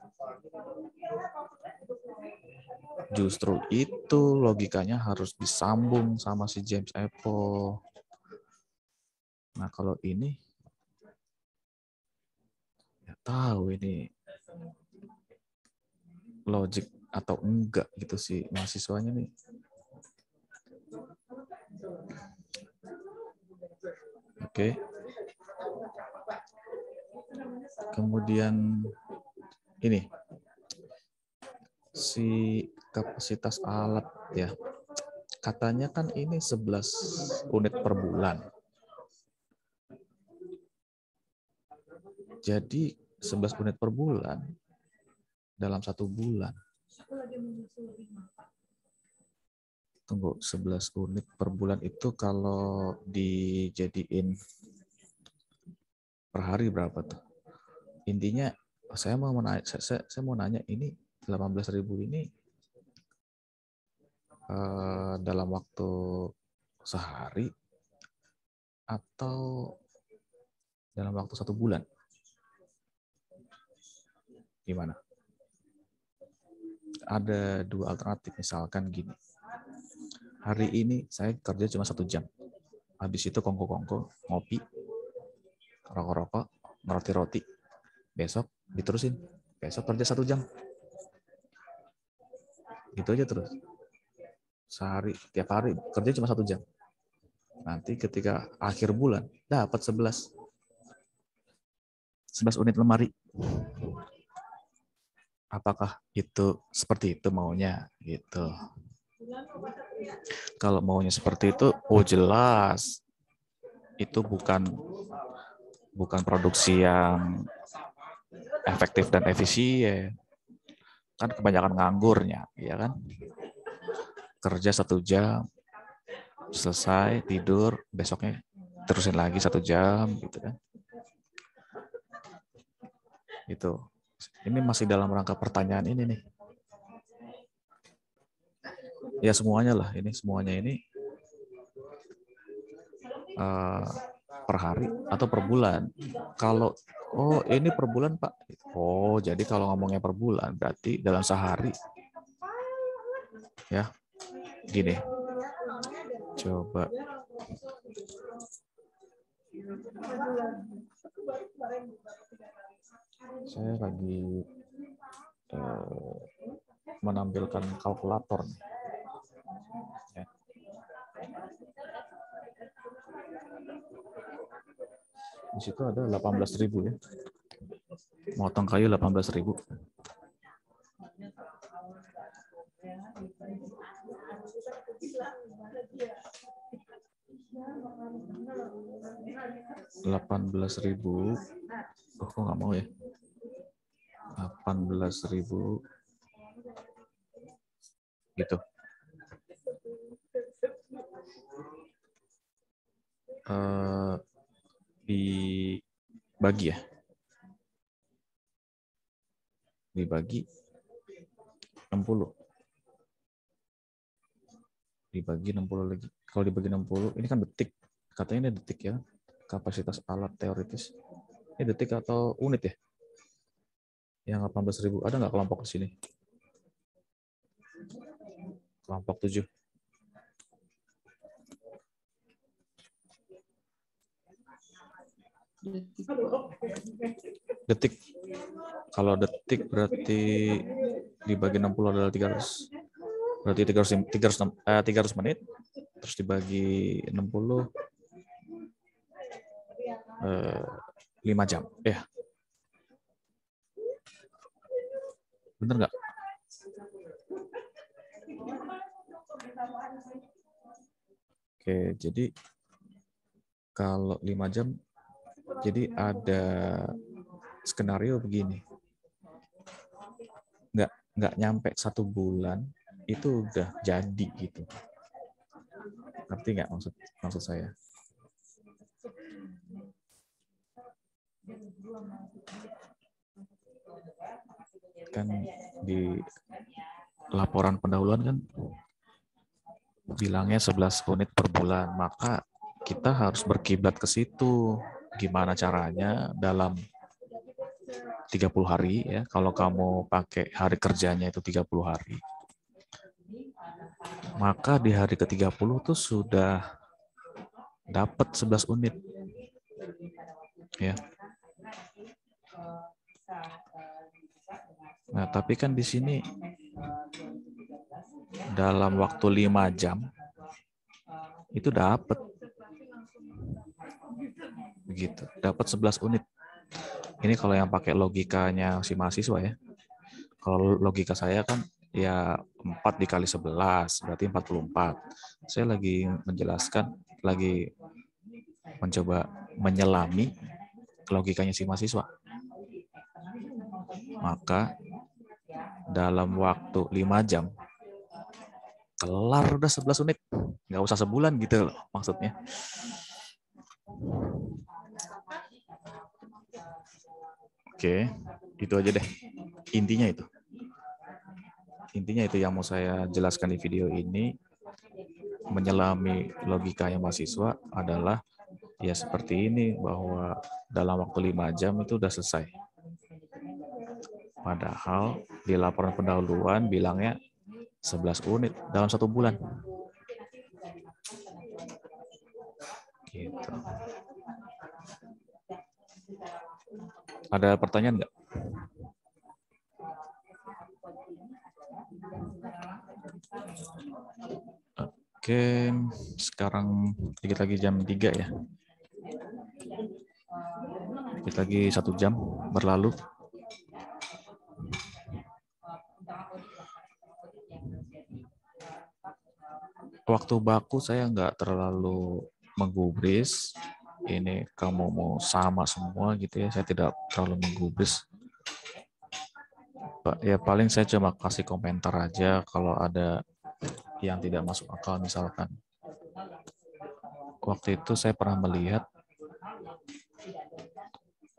Justru itu logikanya harus disambung sama si James Apple. Nah, kalau ini ya tahu ini logik atau enggak gitu sih mahasiswanya nih. Oke. Kemudian ini si kapasitas alat ya. Katanya kan ini 11 unit per bulan. Jadi 11 unit per bulan dalam 1 bulan. Tunggu, 11 unit per bulan itu kalau dijadiin per hari berapa tuh? Intinya saya mau nanya ini 18.000 ini dalam waktu sehari atau dalam waktu 1 bulan? Gimana? Ada 2 alternatif, misalkan gini. Hari ini saya kerja cuma 1 jam. Habis itu kongko-kongko, ngopi, rokok-rokok, ngeroti-roti. Besok diterusin. Besok kerja 1 jam. Gitu aja terus. Sehari, tiap hari kerja cuma 1 jam. Nanti ketika akhir bulan dapat 11 unit lemari. Apakah itu seperti itu maunya gitu? Kalau maunya seperti itu, oh jelas itu bukan produksi yang efektif dan efisien. Kan kebanyakan nganggurnya, ya kan? Kerja 1 jam, selesai, tidur, besoknya terusin lagi 1 jam, gitu kan? Itu. Ini masih dalam rangka pertanyaan ini nih. Ya semuanya lah, ini semuanya ini per hari atau per bulan. Kalau ini per bulan Pak. Oh jadi kalau ngomongnya per bulan berarti dalam sehari. Ya gini. Coba. Saya lagi menampilkan kalkulator. Ya. Di situ ada 18.000 ya. Motong kayu 18.000. 18.000. Oh, kok nggak mau ya? 18.000 gitu. Dibagi ya. Dibagi 60. Dibagi 60 lagi. Kalau dibagi 60, ini kan detik. Katanya ini detik ya. Kapasitas alat teoritis. Ini detik atau unit ya? Yang 18.000. Ada nggak kelompok di sini? Kelompok 7. Detik. Kalau detik berarti dibagi 60 adalah 300. Berarti 300 menit. Terus dibagi 60. 5 jam. Bener nggak? Oke, jadi kalau 5 jam, jadi ada skenario begini. Nggak nyampe 1 bulan, itu udah jadi gitu. Ngerti nggak maksud saya? Kan di laporan pendahuluan kan bilangnya 11 unit per bulan, maka kita harus berkiblat ke situ. Gimana caranya dalam 30 hari ya, kalau kamu pakai hari kerjanya itu 30 hari, maka di hari ke-30 tuh sudah dapat 11 unit. Ya. Nah, tapi kan di sini dalam waktu 5 jam itu dapat begitu, dapat 11 unit. Ini kalau yang pakai logikanya si mahasiswa ya. Kalau logika saya kan ya 4 dikali 11 berarti 44. Saya lagi menjelaskan, lagi mencoba menyelami logikanya si mahasiswa. Maka dalam waktu 5 jam kelar udah 11 unit. Nggak usah sebulan gitu loh maksudnya. Oke, itu aja deh. Intinya itu. Intinya itu yang mau saya jelaskan di video ini. Menyelami logikanya mahasiswa adalah ya seperti ini, bahwa dalam waktu 5 jam itu udah selesai. Padahal di laporan pendahuluan bilangnya 11 unit dalam 1 bulan. Gitu. Ada pertanyaan nggak? Oke, sekarang dikit lagi jam 3 ya. Dikit lagi 1 jam berlalu. Waktu baku saya nggak terlalu menggubris. Ini kamu mau sama semua gitu ya, saya tidak terlalu menggubris. Ya paling saya cuma kasih komentar aja kalau ada yang tidak masuk akal. Misalkan waktu itu saya pernah melihat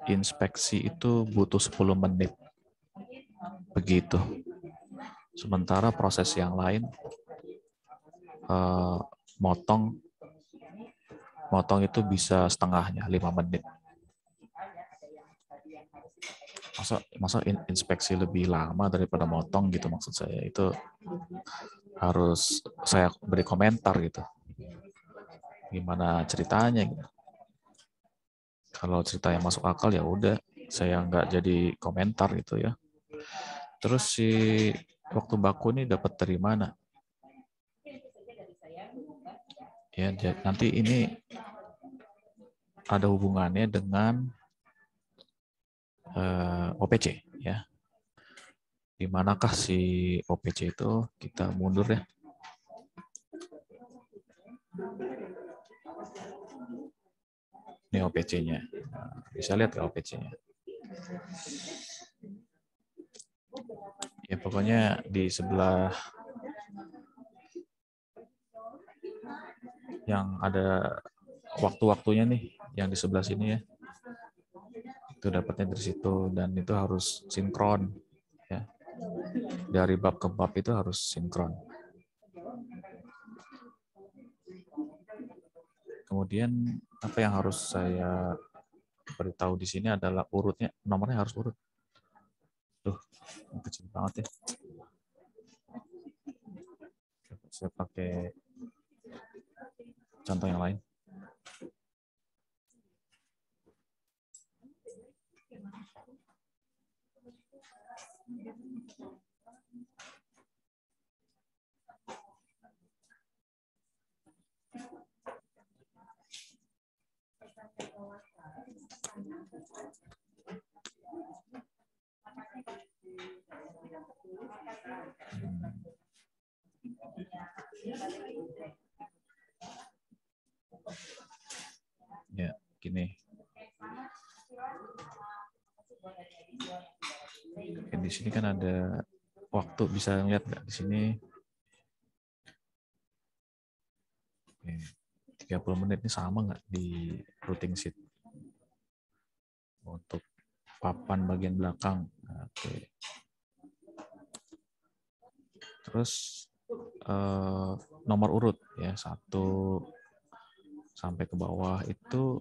inspeksi itu butuh 10 menit. Begitu. Sementara proses yang lain motong itu bisa setengahnya, 5 menit. Masa inspeksi lebih lama daripada motong gitu, maksud saya. Itu harus saya beri komentar gitu. Gimana ceritanya gitu. Kalau ceritanya masuk akal ya udah, saya nggak jadi komentar gitu ya. Terus si waktu baku ini dapat dari mana? Ya, nanti ini ada hubungannya dengan OPC ya. Di manakah si OPC itu? Kita mundur ya. Ini OPC-nya. Nah, bisa lihat ke OPC-nya. Ya pokoknya di sebelah yang ada waktu-waktunya nih, yang di sebelah sini ya. Itu dapatnya dari situ, dan itu harus sinkron. Ya. Dari bab ke bab itu harus sinkron. Kemudian apa yang harus saya beritahu di sini adalah urutnya, nomornya harus urut. Tuh, kecil banget ya. Saya pakai contoh yang lain. Ya, gini. Oke, di sini kan ada waktu, bisa lihat nggak di sini? Oke, 30 menit ini sama nggak di routing sheet? Untuk papan bagian belakang. Oke. Terus nomor urut ya, 1 sampai ke bawah itu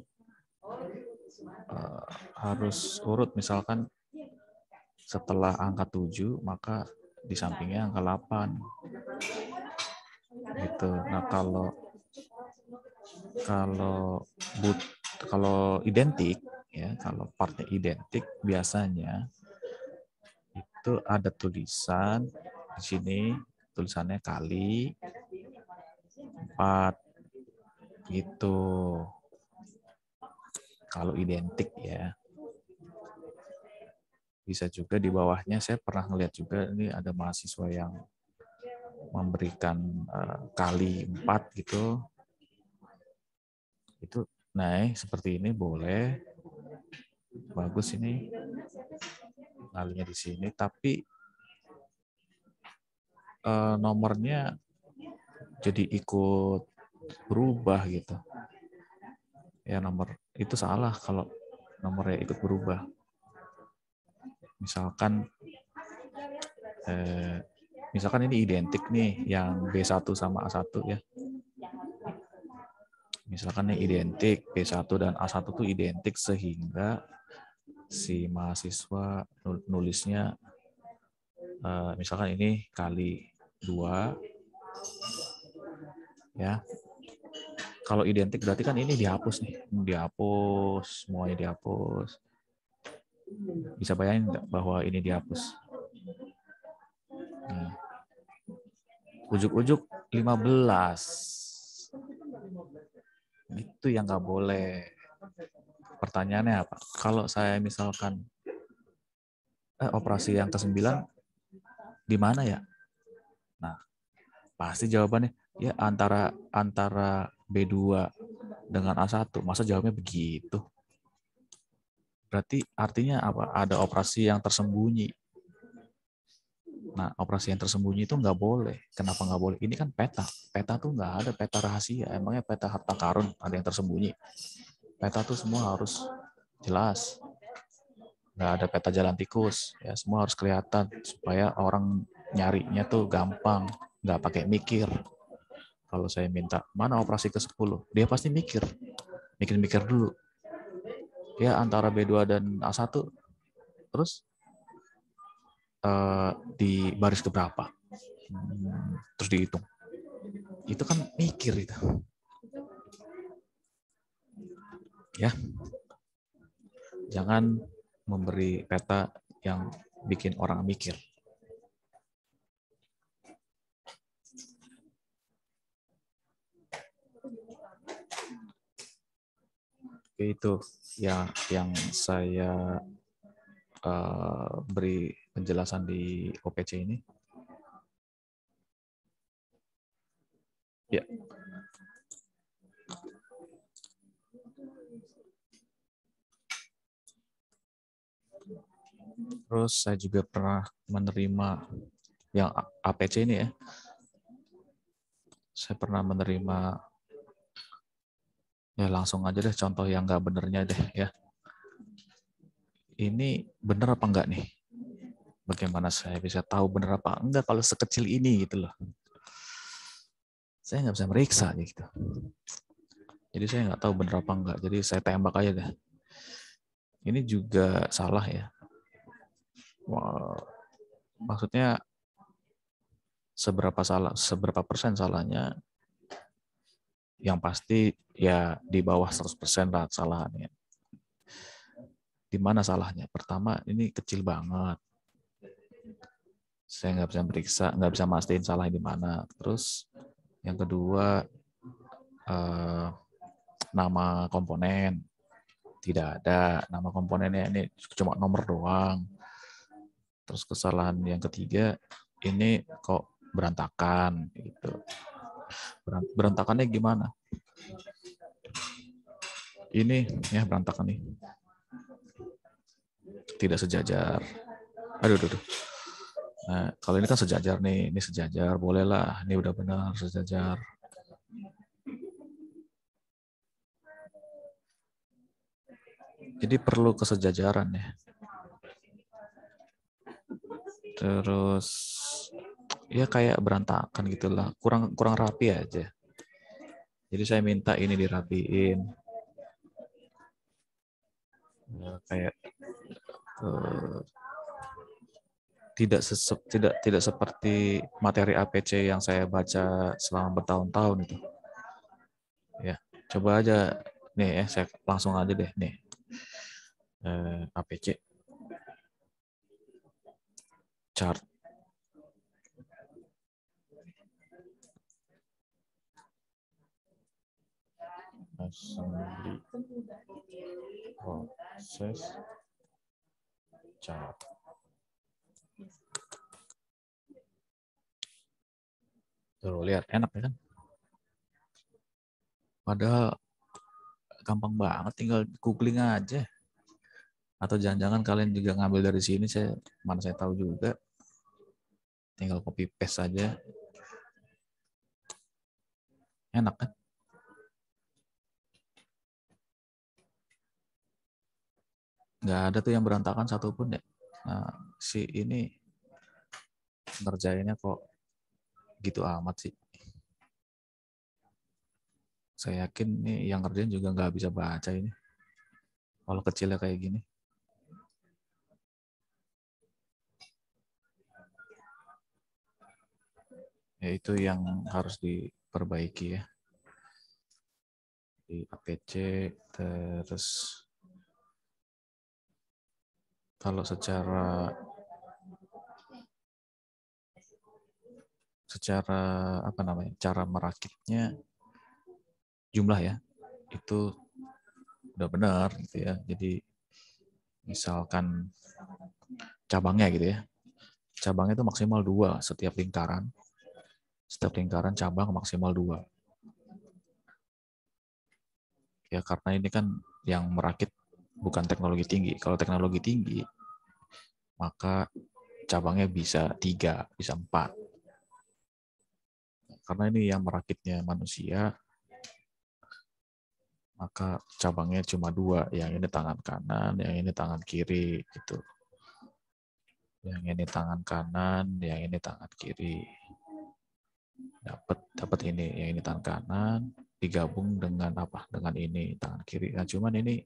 harus urut, misalkan setelah angka 7 maka di sampingnya angka 8 gitu. Nah, kalau identik ya, kalau partnya identik biasanya itu ada tulisan di sini, tulisannya kali 4 gitu. Kalau identik ya. Bisa juga di bawahnya, saya pernah ngeliat juga ini ada mahasiswa yang memberikan kali 4 gitu. Itu naik seperti ini boleh. Bagus ini. Kalinya di sini, tapi nomornya jadi ikut berubah gitu. Ya, nomor itu salah kalau nomornya ikut berubah. Misalkan ini identik nih, yang B1 sama A1 ya. Misalkan ini identik, B1 dan A1 itu identik, sehingga si mahasiswa nulisnya misalkan ini kali 2 ya. Kalau identik berarti kan ini dihapus nih, dihapus, semuanya dihapus. Bisa bayangin nggak bahwa ini dihapus? Nah, ujuk-ujuk 15. Itu yang nggak boleh. Pertanyaannya apa? Kalau saya misalkan operasi yang ke-9 di mana ya? Nah, pasti jawabannya ya antara B2 dengan A1. Masa jawabnya begitu? Berarti artinya apa? Ada operasi yang tersembunyi. Nah, operasi yang tersembunyi itu nggak boleh. Kenapa nggak boleh? Ini kan peta. Peta tuh nggak ada peta rahasia. Emangnya peta harta karun ada yang tersembunyi? Peta tuh semua harus jelas. Nggak ada peta jalan tikus. Ya, semua harus kelihatan supaya orang nyarinya tuh gampang. Nggak pakai mikir. Kalau saya minta, mana operasi ke-10? Dia pasti mikir. Mikir-mikir dulu. Ya, antara B2 dan A1. Terus di baris keberapa? Terus dihitung. Itu kan mikir itu. Ya. Jangan memberi peta yang bikin orang mikir. Oke, itu yang saya beri penjelasan di OPC ini. Ya. Terus saya juga pernah menerima yang APC ini ya. Saya pernah menerima, ya langsung aja deh contoh yang nggak benernya deh ya. Ini bener apa enggak nih? Bagaimana saya bisa tahu bener apa enggak kalau sekecil ini gitu loh. Saya nggak bisa meriksa gitu. Jadi saya nggak tahu bener apa enggak. Jadi saya tembak aja deh. Ini juga salah ya. Wah, maksudnya seberapa persen salahnya? Yang pasti ya di bawah 100% lah kesalahannya. Di mana salahnya? Pertama, ini kecil banget. Saya nggak bisa meriksa, nggak bisa mastiin salahnya di mana. Terus yang kedua, nama komponen tidak ada. Nama komponennya ini cuma nomor doang. Terus kesalahan yang ketiga, ini kok berantakan gitu. Berantakannya gimana? Ini ya berantakan nih. Tidak sejajar. Aduh, aduh, aduh. Nah, kalau ini kan sejajar nih, ini sejajar, bolehlah. Ini udah benar sejajar. Jadi perlu kesejajaran ya. Terus ya kayak berantakan gitulah, kurang kurang rapi aja. Jadi saya minta ini dirapiin. Ya, kayak tidak seperti materi APC yang saya baca selama bertahun-tahun itu. Ya, coba aja nih ya, saya langsung aja deh nih. APC chart assembly process chart. Tuh, lihat enak ya kan? Padahal gampang banget, tinggal googling aja. Atau jangan-jangan kalian juga ngambil dari sini, mana saya tahu juga. Tinggal copy paste saja. Enak kan? Nggak ada tuh yang berantakan satupun ya. Nah, si ini ngerjainnya kok gitu amat sih. Saya yakin nih yang ngerjain juga nggak bisa baca ini. Kalau kecilnya kayak gini. Ya itu yang harus diperbaiki ya. Di APC, terus kalau secara apa namanya, cara merakitnya jumlah ya, itu udah benar gitu ya. Jadi misalkan cabangnya gitu ya, cabangnya itu maksimal 2 setiap lingkaran. Setiap lingkaran cabang maksimal 2. Ya karena ini kan yang merakit bukan teknologi tinggi. Kalau teknologi tinggi, maka cabangnya bisa 3, bisa 4. Karena ini yang merakitnya manusia, maka cabangnya cuma 2. Yang ini tangan kanan, yang ini tangan kiri gitu. Yang ini tangan kanan, yang ini tangan kiri. Dapat ini, yang ini tangan kanan digabung dengan apa? Dengan ini tangan kiri. Nah, cuman ini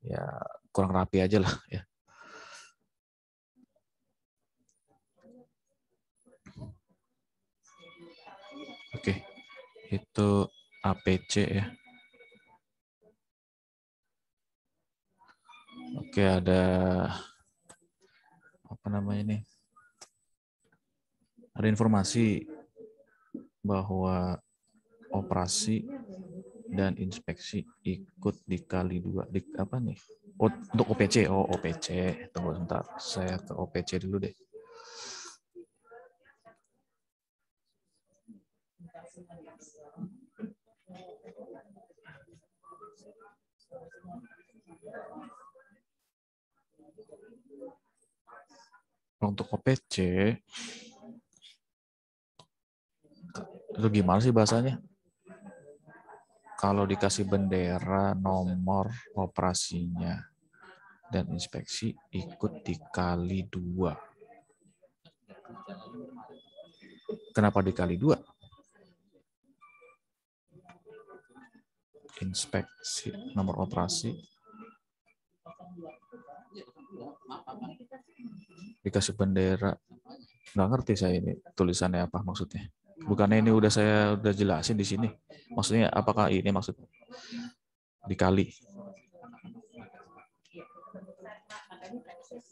ya kurang rapi aja lah ya. Oke, itu APC ya. Oke, ada apa namanya nih? Ada informasi bahwa operasi dan inspeksi ikut dikali 2. Di apa nih? Untuk OPC. Oh, OPC. Tunggu sebentar. Saya ke OPC dulu deh. Untuk OPC, itu gimana sih bahasanya? Kalau dikasih bendera, nomor operasinya, dan inspeksi ikut dikali 2. Kenapa dikali 2? Inspeksi, nomor operasi. Dikasih bendera. Nggak ngerti saya ini tulisannya apa maksudnya. Bukannya ini saya udah jelasin di sini. Maksudnya apakah ini maksud dikali?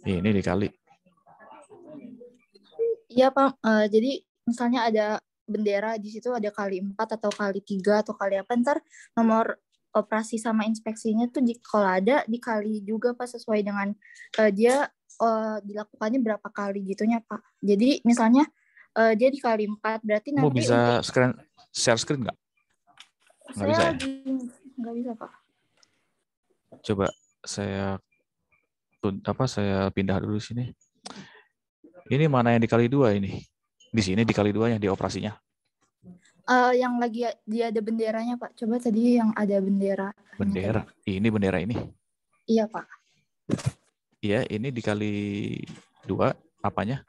Ini dikali. Iya Pak, jadi misalnya ada bendera di situ ada kali 4 atau kali 3 atau kali apa, ntar nomor operasi sama inspeksinya tuh kalau ada dikali juga Pak sesuai dengan dia dilakukannya berapa kali gitunya Pak. Jadi misalnya dia dikali 4 berarti Kamu nanti bisa untuk share screen nggak? Nggak bisa saya ya? lagi nggak bisa Pak. Coba saya pindah dulu sini. Ini mana yang dikali 2 ini? Di sini dikali 2 yang di operasinya. Yang lagi dia ada benderanya Pak. Coba tadi yang ada bendera. Bendera. Ini bendera ini. Iya Pak. Iya, ini dikali 2 apanya?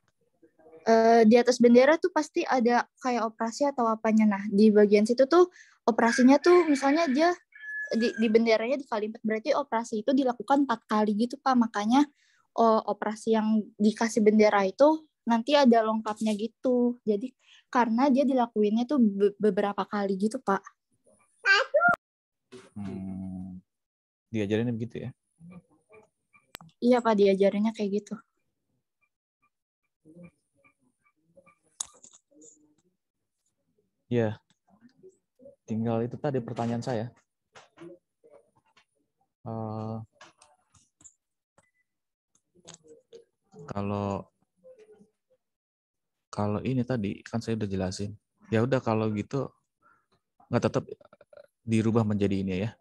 Di atas bendera tuh pasti ada kayak operasi atau apanya. Nah, di bagian situ tuh operasinya tuh misalnya dia di benderanya dikali 4, berarti operasi itu dilakukan 4 kali gitu Pak. Makanya operasi yang dikasih bendera itu nanti ada lengkapnya gitu. Jadi karena dia dilakuinnya tuh beberapa kali gitu Pak. Diajarinnya begitu ya? Iya Pak, diajarinnya kayak gitu. Ya, tinggal itu tadi pertanyaan saya. Kalau ini tadi kan saya udah jelasin. Ya udah kalau gitu nggak tetap dirubah menjadi ini ya.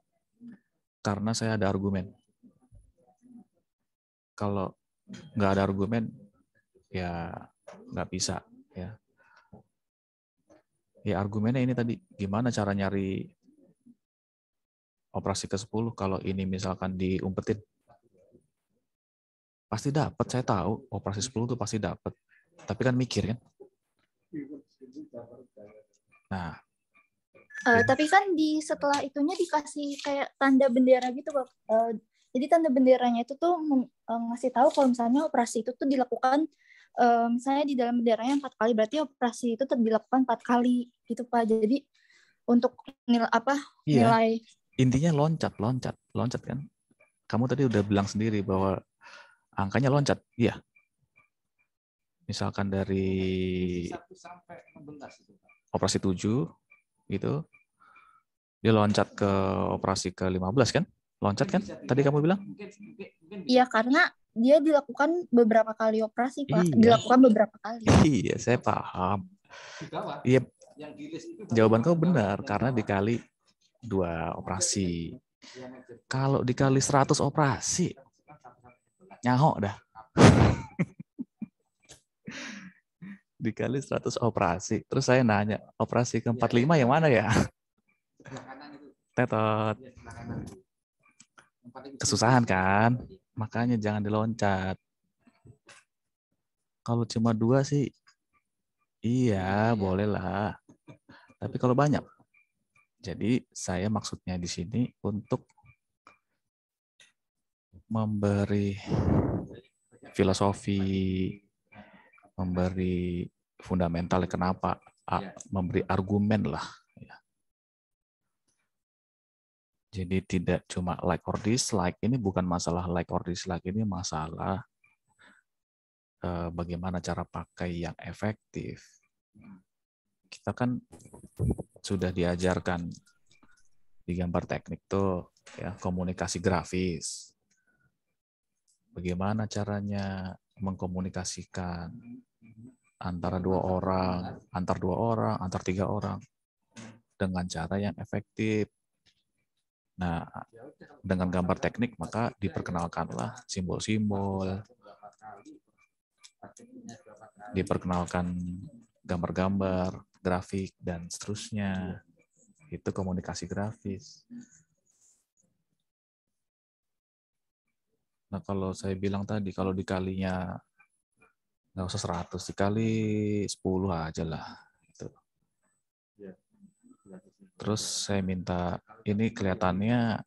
Karena saya ada argumen. Kalau nggak ada argumen ya nggak bisa ya. Ya argumennya ini tadi gimana cara nyari operasi ke-10 kalau ini misalkan diumpetin. Pasti dapat, saya tahu operasi 10 tuh pasti dapat. Tapi kan mikir kan. Nah, Tapi kan setelah itunya dikasih kayak tanda bendera gitu Pak. Jadi tanda benderanya itu tuh ngasih tahu kalau misalnya operasi itu tuh dilakukan misalnya di dalam benderanya 4 kali, berarti operasi itu dilakukan 4 kali gitu Pak. Jadi untuk nilai iya, nilai intinya loncat kan. Kamu tadi udah bilang sendiri bahwa angkanya loncat, iya. Misalkan dari operasi 7 gitu, dia loncat ke operasi ke-15 kan? Loncat kan? Tadi kamu bilang? Iya, karena dia dilakukan beberapa kali operasi, Pak. Iya. Dilakukan beberapa kali. Iya, saya paham. Iya, jawaban kamu benar, karena dikali 2 operasi. Kalau dikali 100 operasi, nyahok dah. Dikali 100 operasi. Terus saya nanya, operasi ke-45 yang mana ya? Tetot. Kesusahan kan? Makanya jangan diloncat. Kalau cuma 2 sih, iya bolehlah. Tapi kalau banyak. Jadi saya maksudnya di sini untuk memberi filosofi, memberi fundamental kenapa, memberi argumen lah. Jadi tidak cuma like or dislike, ini bukan masalah like or dislike, ini masalah bagaimana cara pakai yang efektif. Kita kan sudah diajarkan di gambar teknik tuh ya komunikasi grafis. Bagaimana caranya mengkomunikasikan antara 2 orang, antar 3 orang dengan cara yang efektif. Nah, dengan gambar teknik maka diperkenalkanlah simbol-simbol, diperkenalkan gambar-gambar, grafik, dan seterusnya. Itu komunikasi grafis. Nah, kalau saya bilang tadi, kalau dikalinya nggak usah 100, dikali 10 aja lah. Gitu. Terus saya minta, ini kelihatannya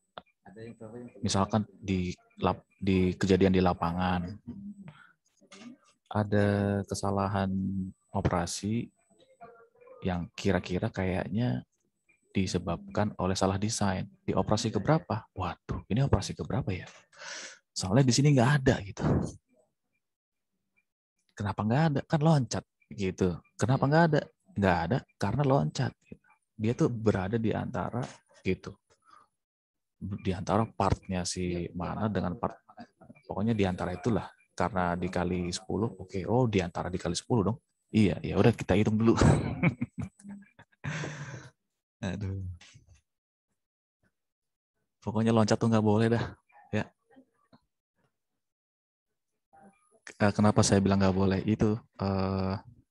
misalkan di kejadian di lapangan, ada kesalahan operasi yang kira-kira kayaknya disebabkan oleh salah desain. Di operasi keberapa? Waduh, ini operasi keberapa ya? Soalnya di sini nggak ada gitu. Kenapa nggak ada? Kan loncat gitu. Kenapa nggak ada? Nggak ada karena loncat. Dia tuh berada di antara gitu. Di antara partnya si mana dengan part. Pokoknya di antara itulah. Karena dikali 10, oke. Oh, di antara dikali 10 dong. Iya, ya udah kita hitung dulu. Aduh. Pokoknya loncat tuh nggak boleh dah. Ya. Kenapa saya bilang nggak boleh? Itu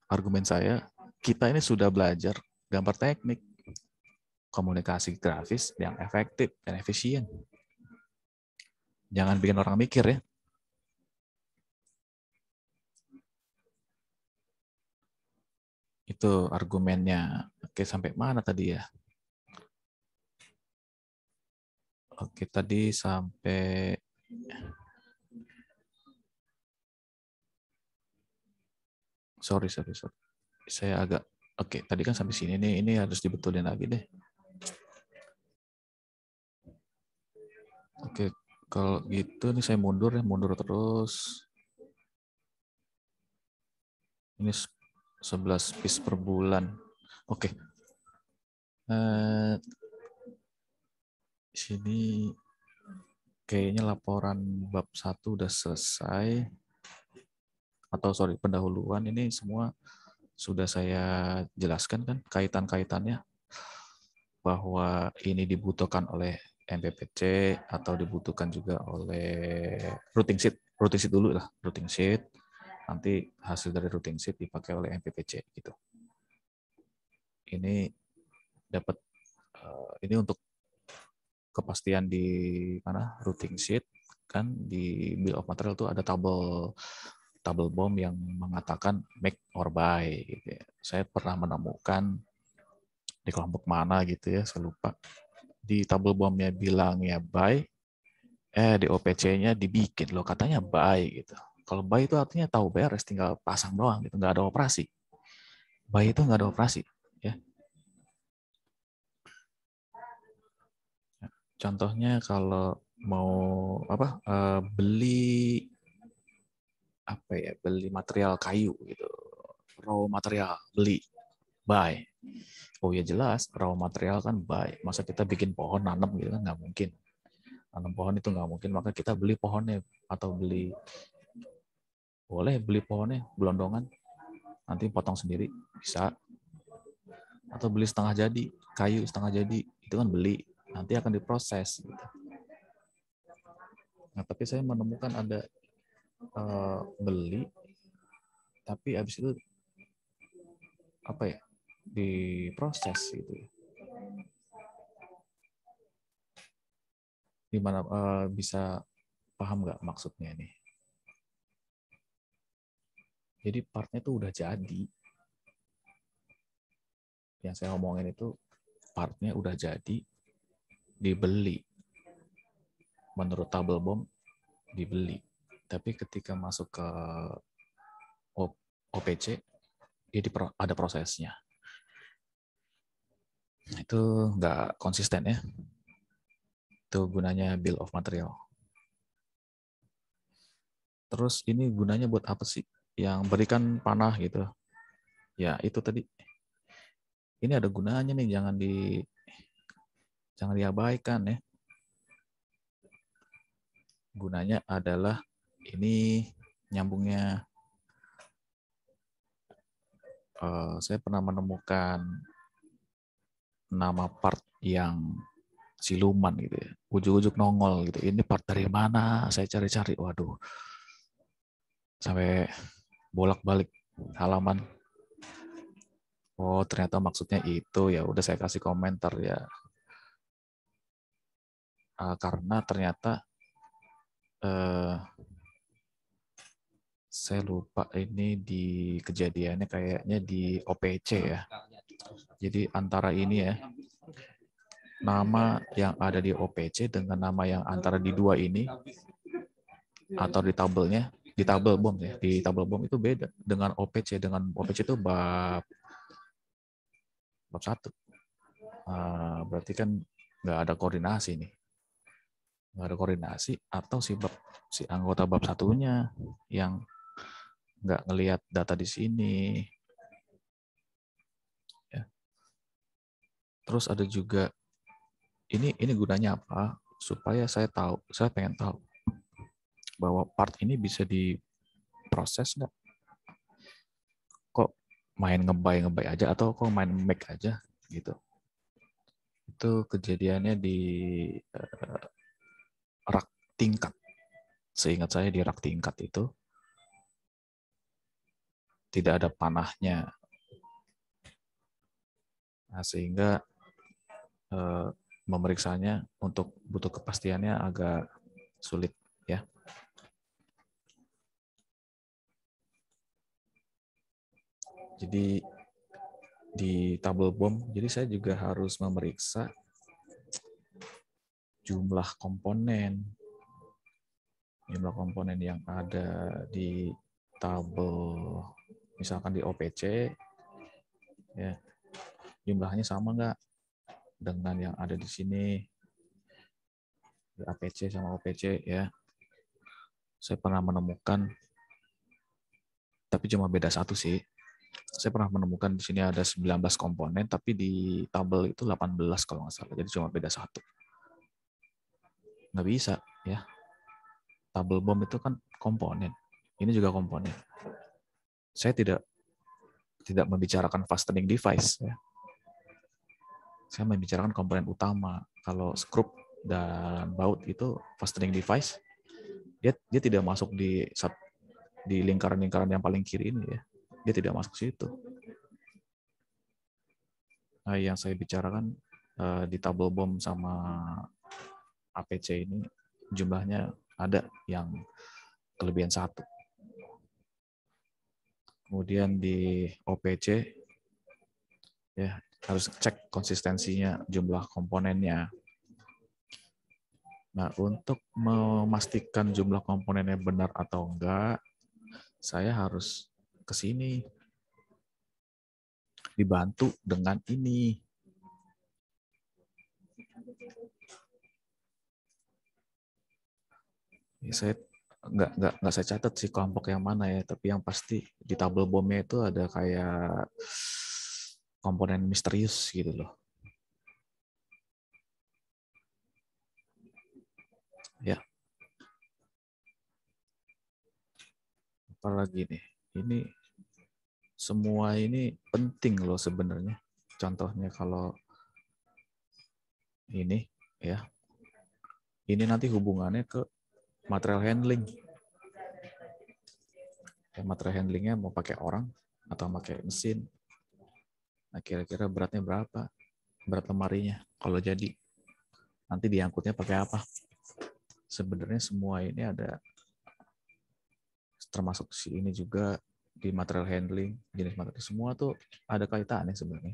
argumen saya. Kita ini sudah belajar gambar teknik, komunikasi grafis yang efektif dan efisien. Jangan bikin orang mikir ya. Itu argumennya. Oke, sampai mana tadi ya? Oke, tadi sampai sorry. Saya agak oke, tadi kan sampai sini nih, ini harus dibetulin lagi deh. Oke, kalau gitu nih saya mundur terus. Ini 11 piece per bulan. Oke. Sini kayaknya laporan bab 1 udah selesai. Atau sorry, pendahuluan ini semua sudah saya jelaskan kan kaitan-kaitannya bahwa ini dibutuhkan oleh MPPC atau dibutuhkan juga oleh routing sheet. Routing sheet dulu lah, routing sheet. Nanti hasil dari routing sheet dipakai oleh MPPC gitu. Ini dapat ini untuk kepastian di mana routing sheet kan di bill of material tuh ada tabel BOM yang mengatakan make or buy gitu ya. Saya pernah menemukan di kelompok mana gitu ya, saya lupa. Di tabel BOM-nya bilangnya buy, di OPC-nya dibikin loh katanya buy gitu. Kalau buy itu artinya tahu beres, tinggal pasang doang gitu, nggak ada operasi. Buy itu nggak ada operasi ya. Contohnya kalau mau beli beli material kayu gitu, raw material beli buy. Oh ya jelas raw material kan buy. Masa kita bikin pohon nanam gitu kan nggak mungkin. Nanam pohon itu nggak mungkin, maka kita beli pohonnya atau boleh beli pohonnya gelondongan, nanti potong sendiri bisa, atau beli setengah jadi kayu setengah jadi itu kan beli, nanti akan diproses. Gitu. Nah tapi saya menemukan ada beli tapi habis itu diproses gitu. Gimana bisa paham nggak maksudnya ini? Jadi partnya itu udah jadi. Yang saya ngomongin itu partnya udah jadi, dibeli. Menurut tabel BOM dibeli. Tapi ketika masuk ke OPC, dia ada prosesnya. Itu nggak konsisten ya. Itu gunanya bill of material. Terus ini gunanya buat apa sih? Yang berikan panah gitu. Ya itu tadi. Ini ada gunanya nih, jangan diabaikan ya. Gunanya adalah ini nyambungnya. Saya pernah menemukan nama part yang siluman gitu ya. Ujuk-ujuk nongol gitu. Ini part dari mana? Saya cari-cari. Waduh. Sampai bolak-balik halaman. Oh, ternyata maksudnya itu. Ya udah saya kasih komentar ya. Karena ternyata saya lupa ini di kejadiannya kayaknya di OPC ya. Jadi antara ini ya, nama yang ada di OPC dengan nama yang antara di dua ini, atau di tabelnya, di tabel bom ya, di tabel bom itu beda dengan OPC. Dengan OPC itu bab 1. Berarti kan nggak ada koordinasi nih. Nggak ada koordinasi, atau si anggota bab satunya yang nggak ngelihat data di sini. Ya. Terus ada juga ini gunanya apa? Supaya saya pengen tahu bahwa part ini bisa diproses nggak? Kok main ngebay aja atau kok main make aja gitu? Itu kejadiannya di rak tingkat. Seingat saya di rak tingkat itu tidak ada panahnya. Nah, sehingga memeriksanya untuk butuh kepastiannya agak sulit ya. Jadi di tabel bom, jadi saya juga harus memeriksa jumlah komponen yang ada di tabel, misalkan di OPC ya, jumlahnya sama nggak dengan yang ada di sini di APC sama OPC ya. Saya pernah menemukan, tapi cuma beda satu sih. Saya pernah menemukan di sini ada 19 komponen, tapi di tabel itu 18 kalau nggak salah. Jadi cuma beda satu. Nggak bisa ya. Tabel bom itu kan komponen. Ini juga komponen. Saya tidak membicarakan fastening device ya. Saya membicarakan komponen utama. Kalau skrup dan baut itu fastening device, dia tidak masuk di lingkaran-lingkaran yang paling kiri ini ya. Dia tidak masuk situ. Nah, yang saya bicarakan di tabel bom sama APC ini jumlahnya ada yang kelebihan 1. Kemudian di OPC ya harus cek konsistensinya jumlah komponennya. Nah, untuk memastikan jumlah komponennya benar atau enggak, saya harus ke sini. Dibantu dengan ini. Ya, saya nggak saya catat sih kelompok yang mana ya, tapi yang pasti di tabel bomnya itu ada kayak komponen misterius gitu loh. Ya. Apalagi nih, ini semua ini penting loh sebenarnya. Contohnya kalau ini ya, ini nanti hubungannya ke material handling. Ya, material handlingnya mau pakai orang atau pakai mesin. Nah, kira-kira beratnya berapa? Berat lemarinya kalau jadi. Nanti diangkutnya pakai apa? Sebenarnya semua ini ada, termasuk si ini juga di material handling, jenis material, semua tuh ada kaitannya sebenarnya.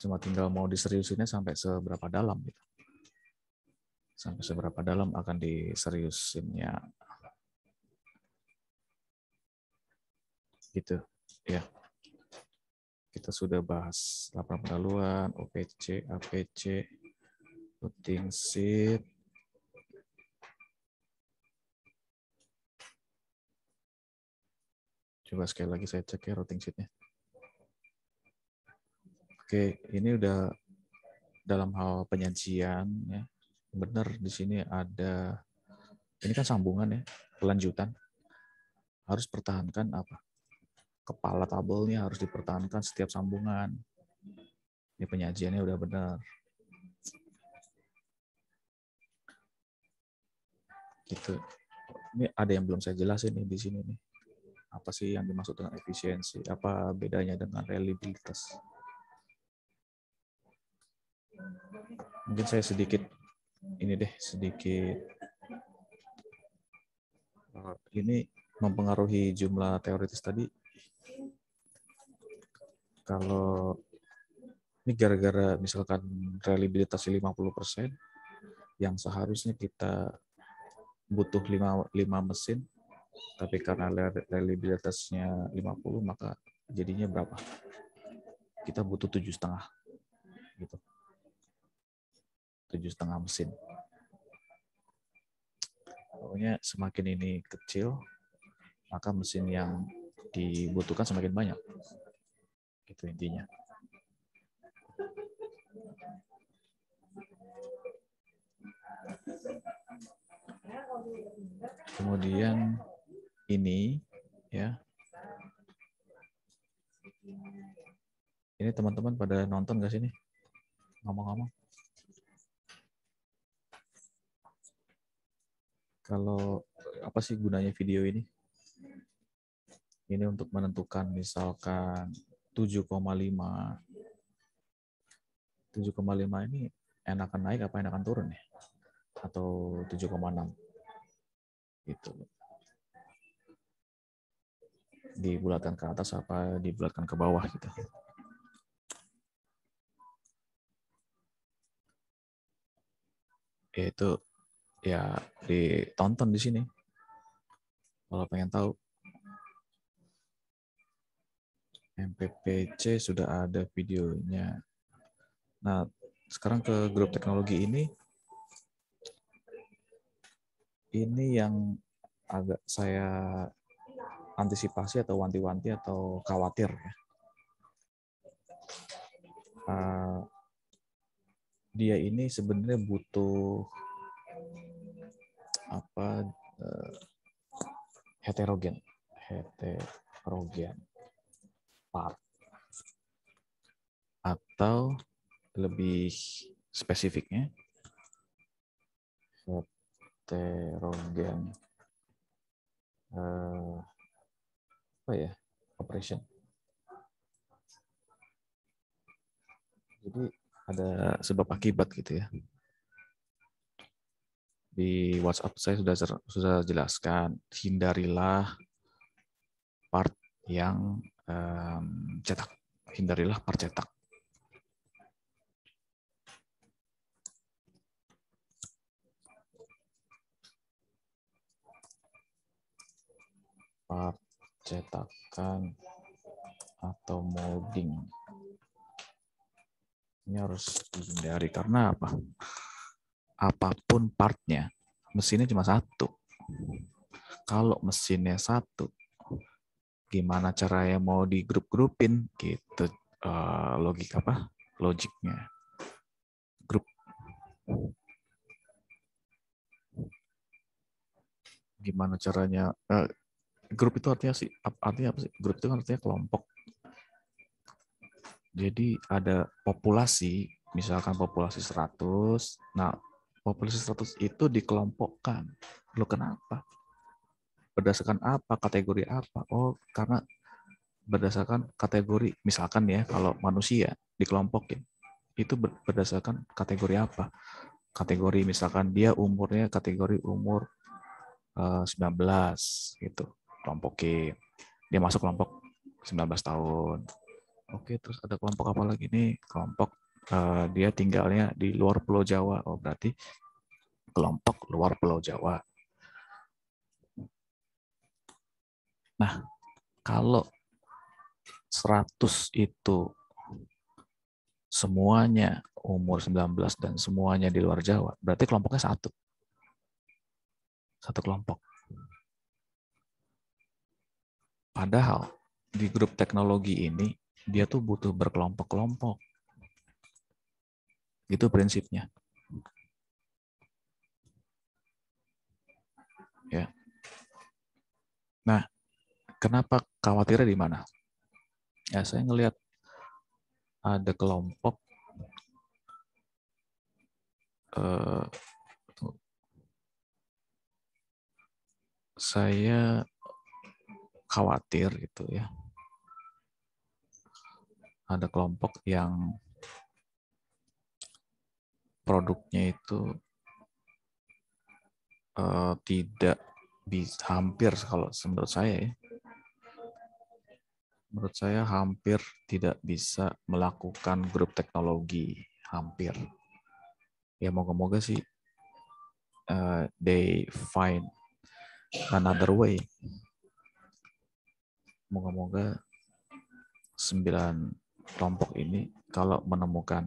Cuma tinggal mau diseriusinnya sampai seberapa dalam gitu. Sampai seberapa dalam akan diseriusinnya. Gitu ya. Kita sudah bahas laporan pendahuluan, OPC, APC, routing sheet. Coba sekali lagi saya cek ya routing sheet-nya. Oke, ini udah dalam hal penyajian ya. Benar di sini ada, ini kan sambungan ya, kelanjutan. Harus pertahankan apa? Kepala tabelnya harus dipertahankan setiap sambungan. Ini penyajiannya udah benar. Gitu. Ini ada yang belum saya jelasin nih di sini nih. Apa sih yang dimaksud dengan efisiensi? Apa bedanya dengan reliabilitas? Mungkin saya sedikit ini mempengaruhi jumlah teoritis tadi. Kalau ini gara-gara misalkan reliabilitasnya 50%, yang seharusnya kita butuh 5 mesin, tapi karena reliabilitasnya 50, maka jadinya berapa? Kita butuh 7,5 gitu. 7,5 mesin. Pokoknya semakin ini kecil, maka mesin yang dibutuhkan semakin banyak. Itu intinya. Kemudian ini ya. Ini teman-teman pada nonton nggak sih nih? Ngomong-ngomong. Kalau apa sih gunanya video ini? Ini untuk menentukan misalkan 7,5 ini enakan naik apa enakan turun ya? Atau 7,6 gitu. Dibulatkan ke atas apa dibulatkan ke bawah gitu. Itu ya ditonton di sini. Kalau pengen tahu. MPPC sudah ada videonya. Nah, sekarang ke grup teknologi ini yang agak saya antisipasi atau wanti-wanti atau khawatir ya. Dia ini sebenarnya butuh heterogen part, atau lebih spesifiknya heterogen operation. Jadi ada sebab akibat gitu ya. Di WhatsApp saya sudah jelaskan, hindarilah part yang cetak. Hindarilah part cetak. Part cetakan atau molding. Ini harus dihindari karena apa? Apapun partnya, mesinnya cuma satu. Kalau mesinnya satu, gimana caranya mau digrup-grupin gitu, logiknya grup. Gimana caranya grup itu artinya apa sih? Grup itu artinya kelompok. Jadi ada populasi, misalkan populasi 100. Nah, populasi 100 itu dikelompokkan. Loh, kenapa? Berdasarkan apa? Kategori apa? Oh, karena berdasarkan kategori. Misalkan ya, kalau manusia dikelompokin, itu berdasarkan kategori apa? Kategori misalkan dia umurnya kategori umur 19 gitu. Kelompokin. Dia masuk kelompok 19 tahun. Oke, terus ada kelompok apa lagi nih? Kelompok dia tinggalnya di luar Pulau Jawa. Oh, berarti kelompok luar Pulau Jawa. Nah, kalau 100 itu semuanya umur 19 dan semuanya di luar Jawa, berarti kelompoknya satu. Satu kelompok. Padahal di grup teknologi ini, dia tuh butuh berkelompok-kelompok. Itu prinsipnya. Ya. Nah, kenapa khawatirnya di mana? Ya, saya ngelihat ada kelompok saya khawatir gitu ya. Ada kelompok yang produknya itu tidak bisa, hampir kalau menurut saya ya, menurut saya hampir tidak bisa melakukan grup teknologi, hampir. Ya moga-moga sih they find another way. Moga-moga 9 kelompok ini kalau menemukan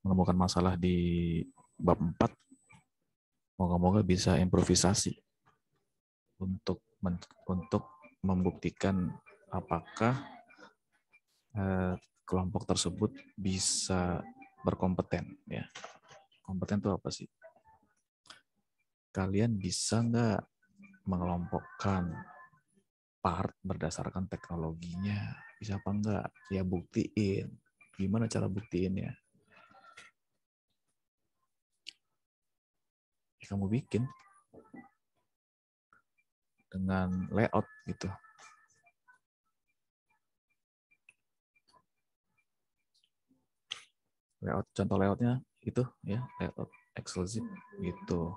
menemukan masalah di bab 4, moga-moga bisa improvisasi untuk membuktikan apakah kelompok tersebut bisa berkompeten ya. Kompeten itu apa sih? Kalian bisa nggak mengelompokkan part berdasarkan teknologinya? Bisa apa enggak? Ya buktiin. Gimana cara buktiinnya? Ya, kamu bikin dengan layout gitu. Layout, contoh layoutnya itu ya, layout exclusive gitu.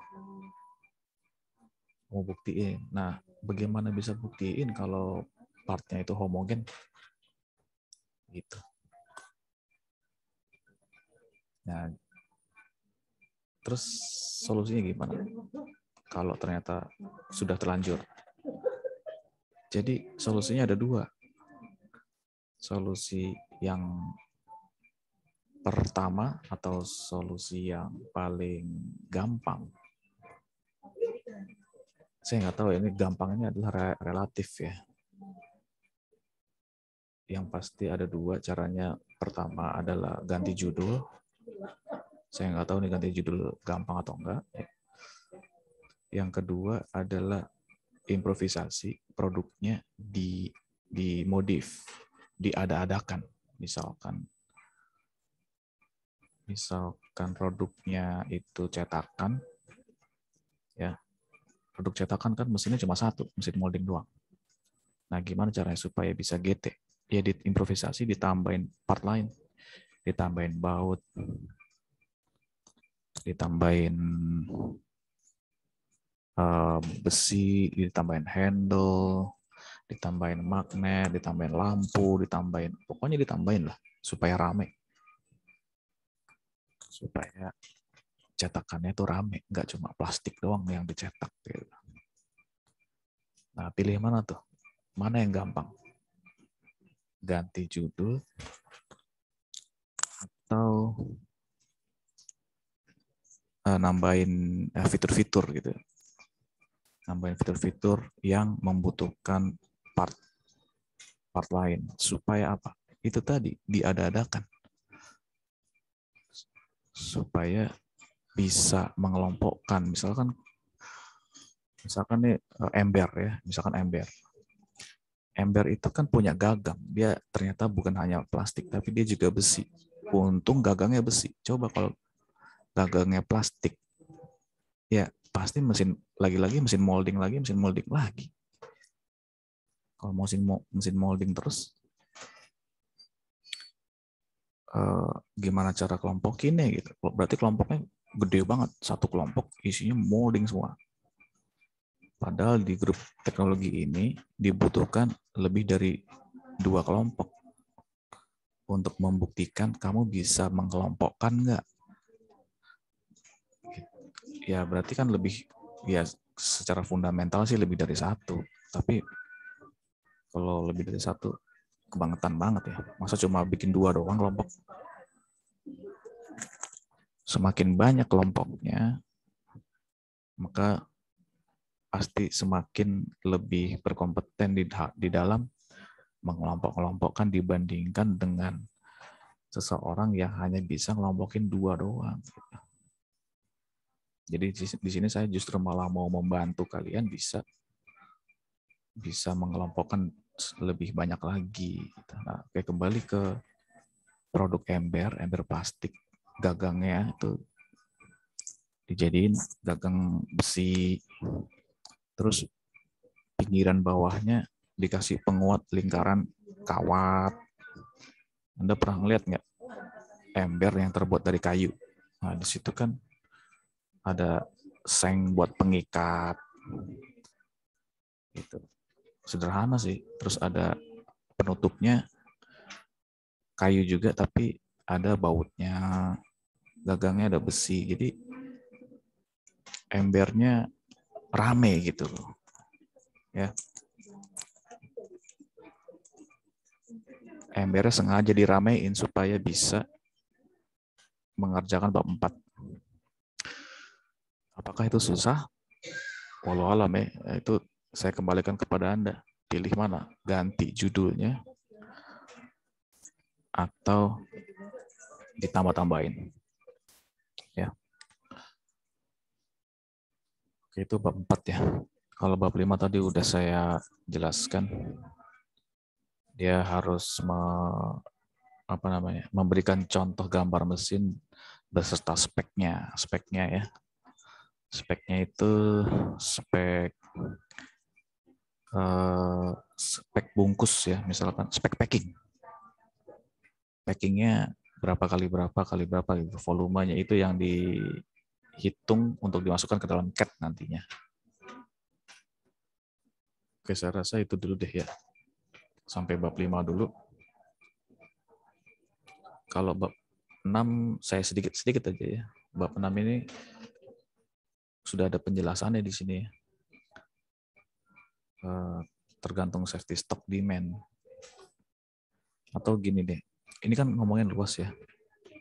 Mau buktiin. Nah, bagaimana bisa buktiin kalau partnya itu homogen? Gitu. Nah, terus solusinya gimana? Kalau ternyata sudah terlanjur. Jadi solusinya ada 2. Solusi yang pertama atau solusi yang paling gampang. Saya nggak tahu ini gampangnya adalah relatif ya. Yang pasti ada 2 caranya. Pertama adalah ganti judul. Saya nggak tahu nih ganti judul gampang atau enggak. Yang kedua adalah improvisasi, produknya dimodif, diada-adakan. Misalkan produknya itu cetakan, ya. Produk cetakan kan mesinnya cuma 1, mesin molding doang. Nah, gimana caranya supaya bisa GT? Ya diimprovisasi, ditambahin part lain, ditambahin baut, ditambahin besi, ditambahin handle, ditambahin magnet, ditambahin lampu, pokoknya ditambahin lah supaya rame. Supaya cetakannya itu rame, nggak cuma plastik doang yang dicetak. Gitu. Nah, pilih mana tuh? Mana yang gampang? Ganti judul atau nambahin fitur-fitur gitu. Nambahin fitur-fitur yang membutuhkan part lain. Supaya apa? Itu tadi, diada-adakan. Supaya bisa mengelompokkan. Misalkan nih ember ya, misalkan ember. Ember itu kan punya gagang. Dia ternyata bukan hanya plastik, tapi dia juga besi. Untung gagangnya besi. Coba kalau gagangnya plastik, ya pasti mesin molding lagi. Kalau mesin molding terus, gimana cara kelompokinnya gitu. Berarti kelompoknya gede banget. Satu kelompok isinya molding semua. Padahal di grup teknologi ini dibutuhkan lebih dari 2 kelompok untuk membuktikan kamu bisa mengelompokkan nggak. Ya berarti kan lebih, ya secara fundamental sih lebih dari 1. Tapi kalau lebih dari 1, kebangetan banget ya. Masa cuma bikin 2 doang kelompok? Semakin banyak kelompoknya, maka pasti semakin lebih berkompeten di dalam mengelompok-kelompokkan dibandingkan dengan seseorang yang hanya bisa ngelompokin 2 doang. Jadi di sini saya justru malah mau membantu kalian bisa mengelompokkan lebih banyak lagi. Nah, kayak kembali ke produk ember plastik, gagangnya itu dijadiin gagang besi, terus pinggiran bawahnya dikasih penguat lingkaran kawat. Anda pernah ngeliat nggak ember yang terbuat dari kayu? Nah, di situ kan ada seng buat pengikat. Gitu. Sederhana sih. Terus ada penutupnya kayu juga, tapi ada bautnya. Gagangnya ada besi. Jadi embernya rame gitu loh. Ya. Embernya sengaja diramein supaya bisa mengerjakan bab 4. Apakah itu susah? Walau alam ya, itu saya kembalikan kepada Anda. Pilih mana? Ganti judulnya atau ditambah-tambahin. Ya. Oke, itu bab 4 ya. Kalau bab 5 tadi udah saya jelaskan. Dia harus memberikan contoh gambar mesin beserta speknya. Speknya ya. Speknya itu spek spek bungkus ya, misalkan spek packing. Packingnya berapa kali berapa gitu. Volumenya itu yang dihitung untuk dimasukkan ke dalam CAD nantinya. Oke, saya rasa itu dulu deh ya. Sampai bab 5 dulu. Kalau bab 6 saya sedikit aja ya. Bab 6 ini sudah ada penjelasannya di sini. Tergantung safety stock demand. Atau gini deh. Ini kan ngomongin luas ya.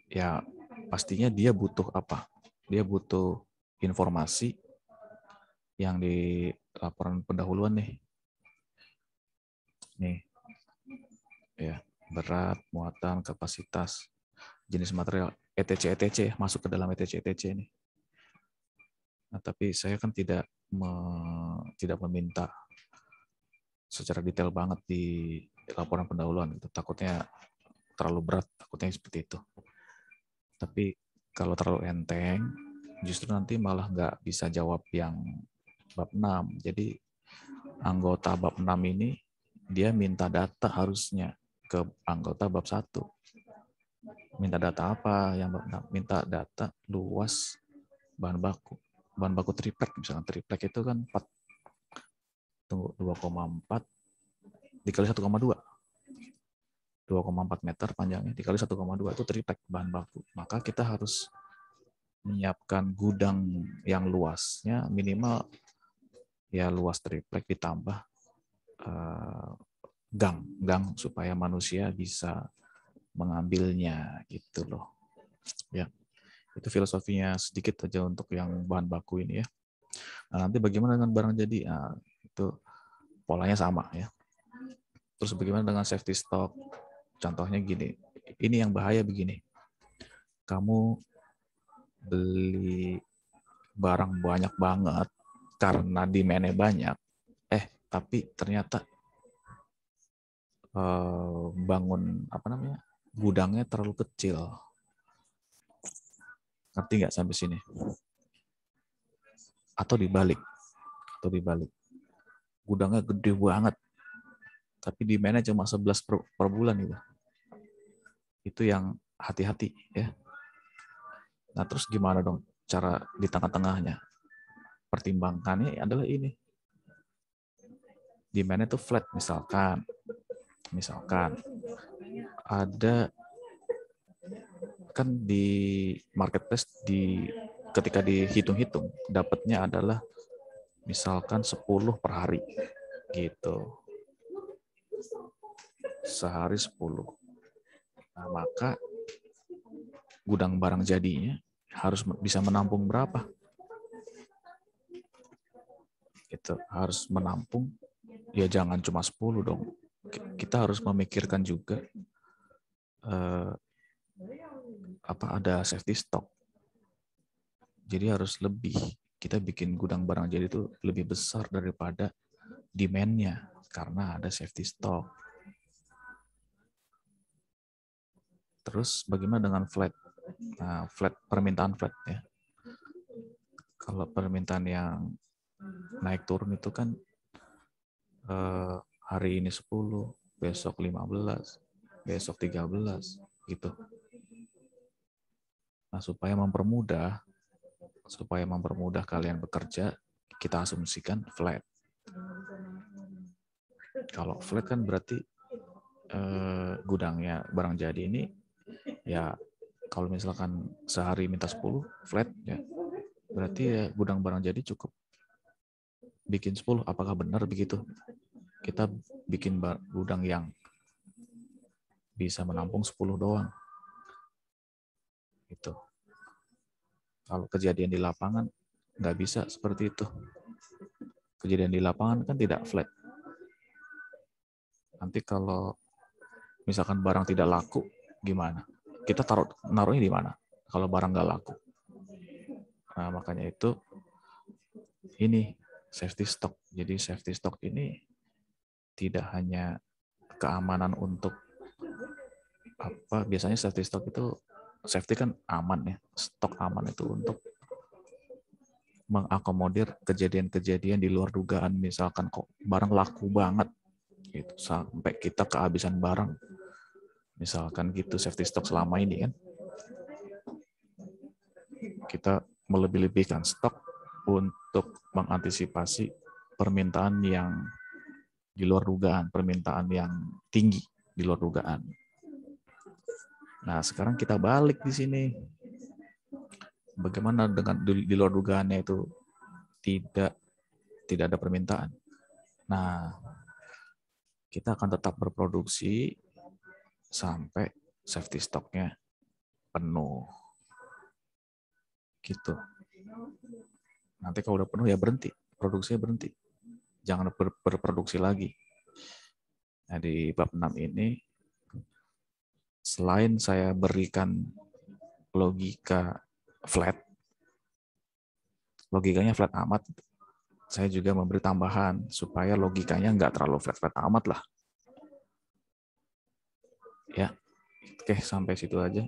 Ya pastinya dia butuh apa? Dia butuh informasi yang di laporan pendahuluan nih. Nih. Ya, berat, muatan, kapasitas, jenis material, etc masuk ke dalam etc ini. Nah, tapi saya kan tidak meminta secara detail banget di laporan pendahuluan gitu. Takutnya terlalu berat, takutnya seperti itu. Tapi kalau terlalu enteng, justru nanti malah nggak bisa jawab yang bab 6. Jadi anggota bab 6 ini dia minta data harusnya ke anggota bab 1. Minta data apa? Yang bab 6 minta data luas bahan baku. Bahan baku triplek misalnya. Triplek itu kan 2,4 dikali 1,2. 2,4 meter panjangnya dikali 1,2 itu triplek bahan baku. Maka kita harus menyiapkan gudang yang luasnya minimal ya luas triplek ditambah gang supaya manusia bisa mengambilnya gitu loh. Ya. Itu filosofinya sedikit aja untuk yang bahan baku ini ya. Nah, nanti bagaimana dengan barang jadi? Nah, itu polanya sama ya. Terus bagaimana dengan safety stock? Contohnya gini, ini yang bahaya begini. Kamu beli barang banyak banget karena demand-nya banyak, tapi ternyata bangun gudangnya terlalu kecil. Ngerti nggak sampai sini? Atau dibalik, gudangnya gede banget, tapi demand-nya cuma 11 per bulan gitu. Itu yang hati-hati ya. Nah terus gimana dong cara di tengah-tengahnya? Pertimbangannya adalah ini. Demand-nya tuh flat misalkan ada kan di marketplace ketika dihitung-hitung dapatnya adalah misalkan 10 per hari gitu. Sehari 10. Nah, maka gudang barang jadinya harus bisa menampung berapa? Gitu. Harus menampung ya jangan cuma 10 dong. Kita harus memikirkan juga ada safety stock. Jadi harus lebih. Kita bikin gudang barang jadi itu lebih besar daripada demand-nya karena ada safety stock. Terus bagaimana dengan flat? Nah, permintaan flat ya. Kalau permintaan yang naik turun itu kan hari ini 10, besok 15, besok 13 gitu. Nah, supaya mempermudah kalian bekerja, kita asumsikan flat. Kalau flat kan berarti gudangnya barang jadi ini ya, kalau misalkan sehari minta 10 flat ya, berarti ya gudang barang jadi cukup bikin 10. Apakah benar begitu? Kita bikin gudang yang bisa menampung 10 doang. Gitu. Kalau kejadian di lapangan nggak bisa seperti itu. Kejadian di lapangan kan tidak flat. Nanti kalau misalkan barang tidak laku, gimana? Kita naruhnya di mana? Kalau barang nggak laku. Nah, makanya itu ini safety stock. Jadi safety stock ini tidak hanya keamanan untuk apa? Biasanya safety stock itu safety kan aman ya. Stok aman itu untuk mengakomodir kejadian-kejadian di luar dugaan. Misalkan kok barang laku banget gitu, sampai kita kehabisan barang. Misalkan gitu safety stock selama ini kan. Kita melebih-lebihkan stok untuk mengantisipasi permintaan yang di luar dugaan, permintaan yang tinggi di luar dugaan. Nah, sekarang kita balik di sini. Bagaimana dengan di luar dugaannya itu tidak ada permintaan. Nah, kita akan tetap berproduksi sampai safety stoknya penuh. Gitu. Nanti kalau udah penuh ya berhenti, produksinya berhenti. Jangan berproduksi lagi. Nah, di bab 6 ini, selain saya berikan logika flat, logikanya flat amat, saya juga memberi tambahan supaya logikanya nggak terlalu flat-flat amat lah. Ya, oke, sampai situ aja.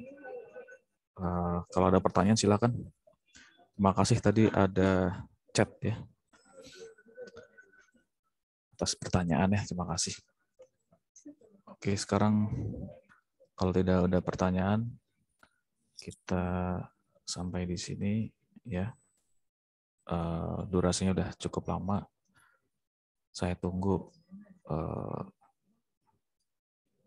Kalau ada pertanyaan silakan. Terima kasih tadi ada chat ya. Atas pertanyaannya, terima kasih. Oke, sekarang kalau tidak ada pertanyaan, kita sampai di sini ya. Durasinya udah cukup lama. Saya tunggu.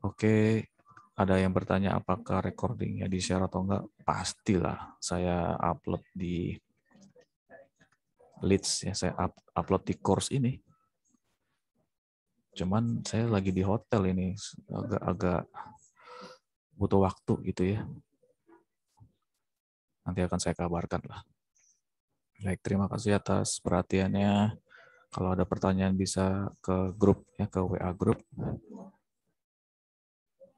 Oke, ada yang bertanya apakah recordingnya di-share atau enggak? Pastilah. Saya upload di Leads ya, saya upload di course ini. Cuman saya lagi di hotel ini, agak butuh waktu gitu ya. Nanti akan saya kabarkan lah. Baik, terima kasih atas perhatiannya. Kalau ada pertanyaan bisa ke grup ya, ke WA grup.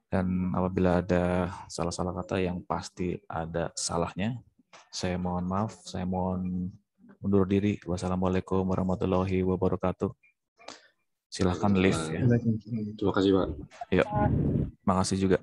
Dan apabila ada salah-salah kata yang pasti ada salahnya, saya mohon maaf, saya mohon undur diri. Wassalamualaikum warahmatullahi wabarakatuh. Silahkan live ya. Terima kasih, Pak. Yuk, makasih juga.